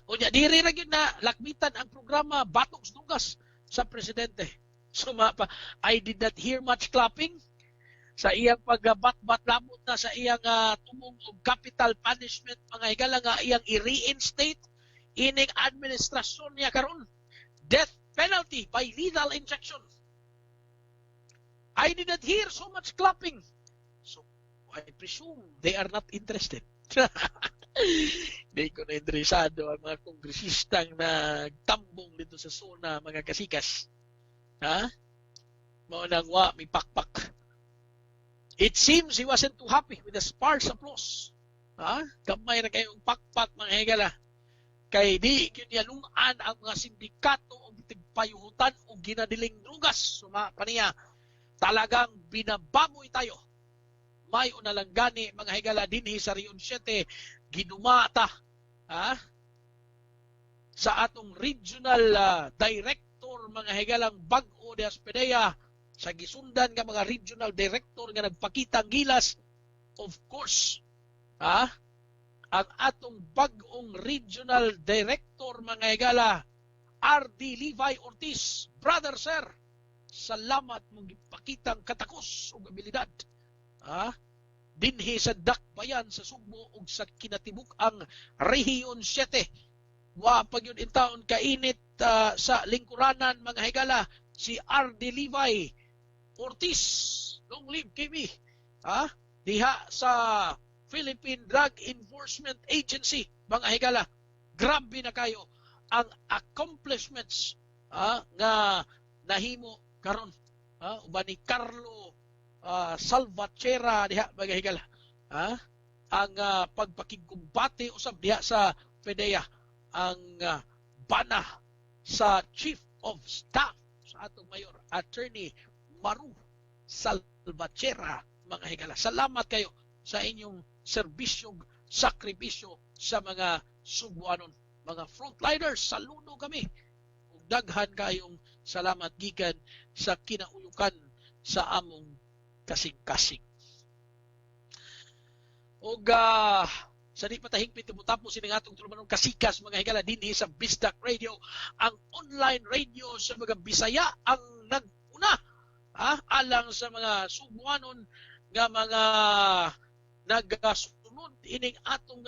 Unya diri ra gyud na lakbitan ang programa Batok Dugas sa presidente. So I did not hear much clapping sa iyang pagbat-bat lamot na sa iyang tumong og capital punishment mga higala nga iyang i-reinstate ining administrasyon niya karon. Death penalty by lethal injection. I did not hear so much clapping. So I presume they are not interested. Di ko na interesado ang mga kongresistang nagtambong dito sa zona, mga kasikas. Maunang may pakpak. It seems he wasn't too happy with the sparse applause. Kamay na kayong pakpak, mga higala. Kay di kinyalunan ang mga sindikato o tigpayuhutan o ginadiling drugas. Paniya, talagang binababoy tayo. May unalang gani, mga higala, dinhi sa Rion 7, ginumata sa atong regional director, mga higalang Bag-o de Aspedea, sa gisundan nga mga regional director nga nagpakitang gilas. Of course, ang atong bag-ong regional director, mga higala, R.D. Levi Ortiz. Brother, sir, salamat mong ipakitang katakos o abilidad. Dinhi sa dakbayan sa Sugbo ug sa kinatibuk ang Rehiyon 7. Wa pag yun intaon kainit sa lingkuranan, mga higala, si R.D. Levi Ortiz. Long live KB. Diha sa Philippine Drug Enforcement Agency, mga higala. Grabe na kayo ang accomplishments nga nahimo karon. Uban ni Carlo Salvatierra diha, mga higala. Ang pagpakigumbate usab diha sa PDEA, ang bana sa Chief of Staff sa atong Mayor Attorney Maru Salvatierra, mga higala. Salamat kayo sa inyong serbisyong sakripisyo sa mga Subuanon, mga frontliners. Saludo kami. Ug daghan kayong salamat gikan sa kinauyukan sa among kasing-kasing. Ug sa di patahingpit mo sining atong tulumanon kasikas, mga higala, dinhi sa Bisdak Radio, ang online radio sa mga Bisaya, ang nag-una alang sa mga Subuanon nga mga nagasunod ining atong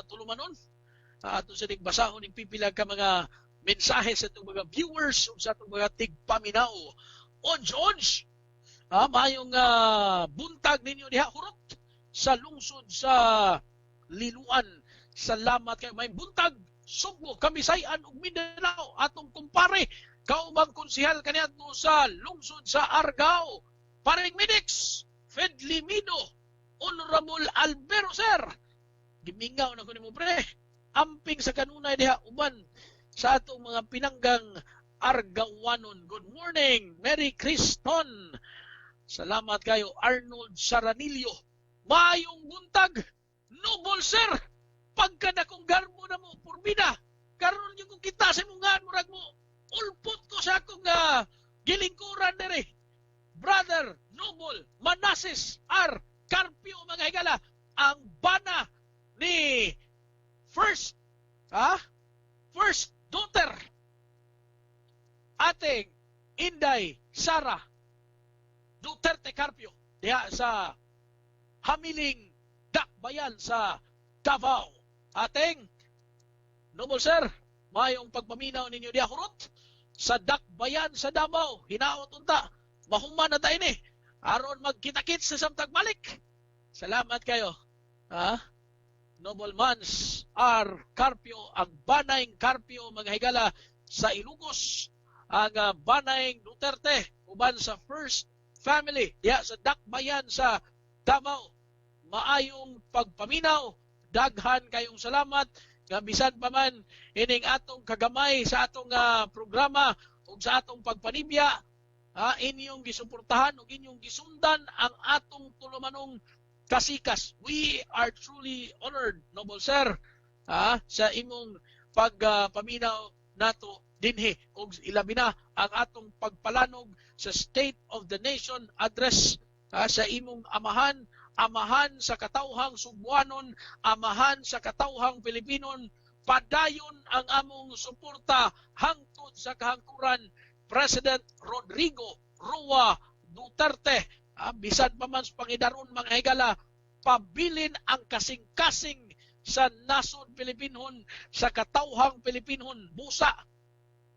tulumanon. Ato sa basahon ning pipila ka mga mensahe sa itong mga viewers o sa itong mga tigpaminaw. Onj, mayong buntag ninyo diha hurot sa lungsod sa Liluan. Salamat kayo. May buntag Sugbo, Kamisayan ug Mindanao, atong kumpare kaubang konsehal kaniadto sa lungsod sa Argao, Paring Minix Fedlimido. Honorable Albero, sir. Gimingaw na ko ni mo, pre. Amping sa kanunay diha uban sa atong mga pinanggang Argawanon. Good morning. Merry Christon. Salamat kayo, Arnold Saranillo. Maayong buntag. Noble, sir. Pagka na kong garmo na mo, purbida. Karon yung kung kita sa mga murag mo, ulpot ko sa akong gilingkuran dere. Brother Noble Manases R. Carpio, mga higala, ang bana ni first daughter ating Inday Sara Duterte Carpio diha sa Hamiling Dakbayan sa Davao. Ating Noble sir, mayong pagpaminaw ninyo diha hurot sa Dakbayan sa Davao. Hinaot unta, mahuman na tayo ni aron magkita-kit sa samtag balik. Salamat kayo. Noble Mans R. Carpio, ang banayng Carpio, mga higala sa Ilocos, ang banayng Duterte, uban sa First Family, diya sa Dakbayan sa Davao. Maayong pagpaminaw, daghan kayong salamat, nga bisan pa man ining atong kagamay sa atong programa ug sa atong pagpanibya, inyong gisuportahan ug inyong gisundan ang atong tulumanong kasikas. We are truly honored, Noble Sir, sa imong pagpaminaw nato dinhi ug ilabi na ang atong pagpalanog sa State of the Nation address sa imong amahan sa katawhang Subuanon, amahan sa katawhang Pilipinon, padayon ang among suporta hangtod sa kahangturan President Rodrigo Roa Duterte. Bisan pa man sa pangidaron, mga higala, pabilin ang kasing-kasing sa nasod Pilipinon, sa katawhang Pilipinon, busa.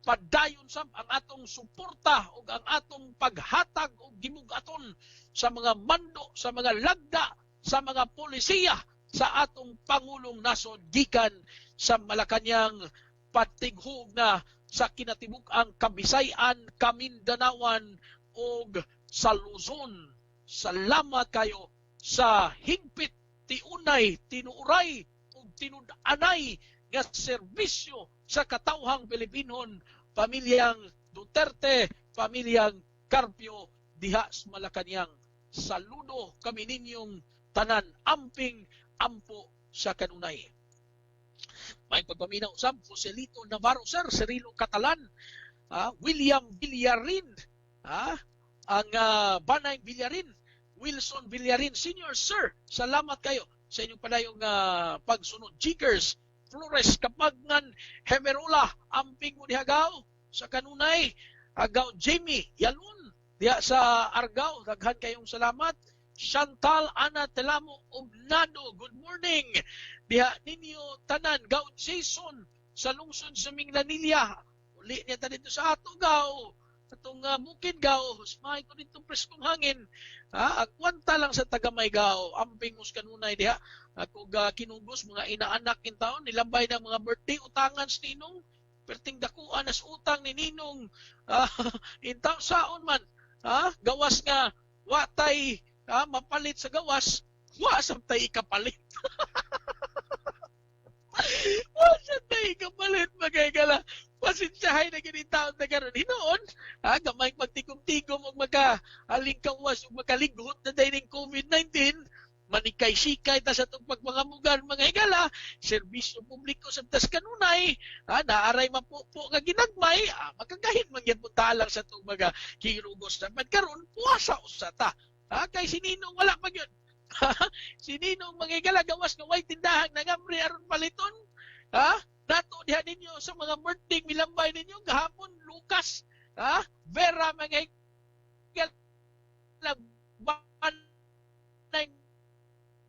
Padayon sam ang atong suporta ug ang atong paghatag ug gimugaton sa mga mando, sa mga lagda, sa mga polisiya sa atong pangulong nasod gikan sa Malacañang patighog na sa kinatibuk-ang Kabisayan, Kamindanawan ug sa Luzon. Salamat kayo sa higpit, tiunay, tinuuray ug tinud-anay nga serbisyo sa katawhang Pilipinon, pamilyang Duterte, pamilyang Carpio diha sa Malacañang. Saludo kami ninyong tanan, amping ampo sa kanunay. May pagpaminaw usab, Joselito Navarro sir, Cirilo Catalan, William Villarin, ang Banay Villarin, Wilson Villarin Senior sir, salamat kayo sa inyong padayong pagsunod. Jikers Flores Kapagnan Hemerola, amping mo dihagaw sa kanunay. Agaw Jamie Yalun diha sa Argao, daghan kayong salamat. Chantal Ana Telamo Ognado, good morning diha ninyo tanan. Gaw Jason sa lungsod sa Minglanilla, uli niya ta dito sa ato gaw, atong bukid gaw, may ko dito preskong hangin. Agwanta lang sa tagamay gaw, amping mus kanunay diha. Ako kinugos mga inaanak in taon, nilambay ng mga birthday utangan sa Ninong, perting dakuan as utang ni Ninong in taon saon man, gawas nga watay mapalit sa gawas, wasam tayo ikapalit. Wasam tayo ikapalit, magagala. Pasensyahay na ganit taon na gano'n. Hinoon, gamay pagtigom-tigom o magka-alingkawas o magkaligot na dahil ng COVID-19, manikay-sikay ta sa itong pagmangamugan, mga higala, serbisyo publiko sa tas kanunay, naaray mapupo nga ginagmay, magkagahin man yan punta lang sa itong mga kirugos na karon puwasa usata. Kay sininong wala pa yun. Sininong mga higala, gawas nga way tindahan na ngamri aron paliton, nato diha ninyo sa mga birthday milambay ninyo gahapon Lucas, Vera, mga higala,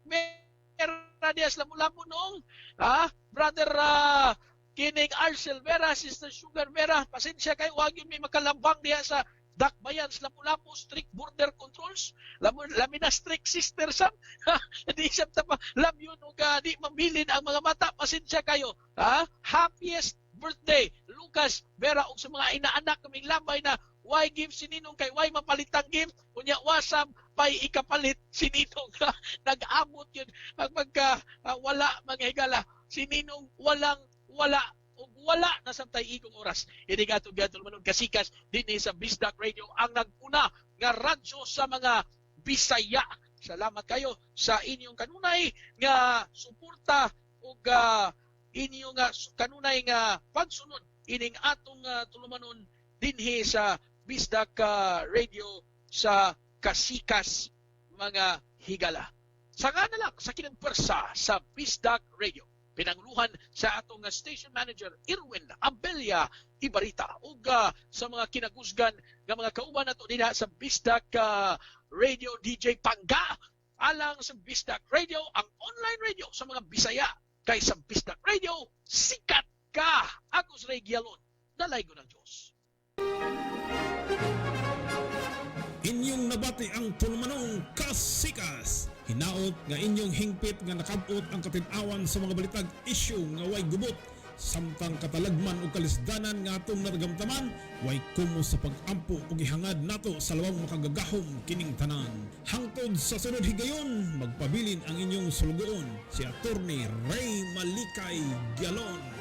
Vera dias lamu-lamu noong brother kining Arcel Vera, Sister Sugar Vera, pasensya kayo, wag yun may makalambang diha sa Dakbayan, lamu-lamu, strict border controls, lami na strict sister sam, di isap ta pa, lam yun o di mabilin ang mga mata, pasensya kayo, happiest birthday, Lucas Vera, o sa mga inaanak kaming lambay na why give sininong kay why mapalitang gift, kunya wasam, pa'y ikapalit, sininong nag-amot yun ang wala mga higala, sininong wala na samtay igong oras. Hindi gatong manon kasikas din sa Bisdak Radio ang naguna nga radyo sa mga Bisaya. Salamat kayo sa inyong kanunay nga suporta ug inyong kanunay nga pagsunod ining atong tulumanon dinhi sa Bisdak Radio sa kasikas mga higala. Sanga na lang sa kinagpersa sa Bisdak Radio. Pinanguluhan sa atong station manager Irwin Abelia Ibarita ug sa mga kinagusgan nga mga kauban nato dinha sa Bisdak Radio DJ Pangga alang sa Bisdak Radio ang online radio sa mga Bisaya kay sa Bisdak Radio sikat ka. Agus Ray Gialon, dalaygo ng Diyos. Inyong nabati ang tulumanong kasikas. Hinaot nga inyong hingpit nga nakabot ang katinawan sa mga balitag isyu nga way gubot. Samtang katalagman o kalisdanan nga atong naragamtaman, way kumo sa pag-ampo o gihangad nato sa lawang makagagahom kining tanan. Hangtod sa sunod higayon, magpabilin ang inyong sulugoon, si Attorney Ray Malikay Gialon.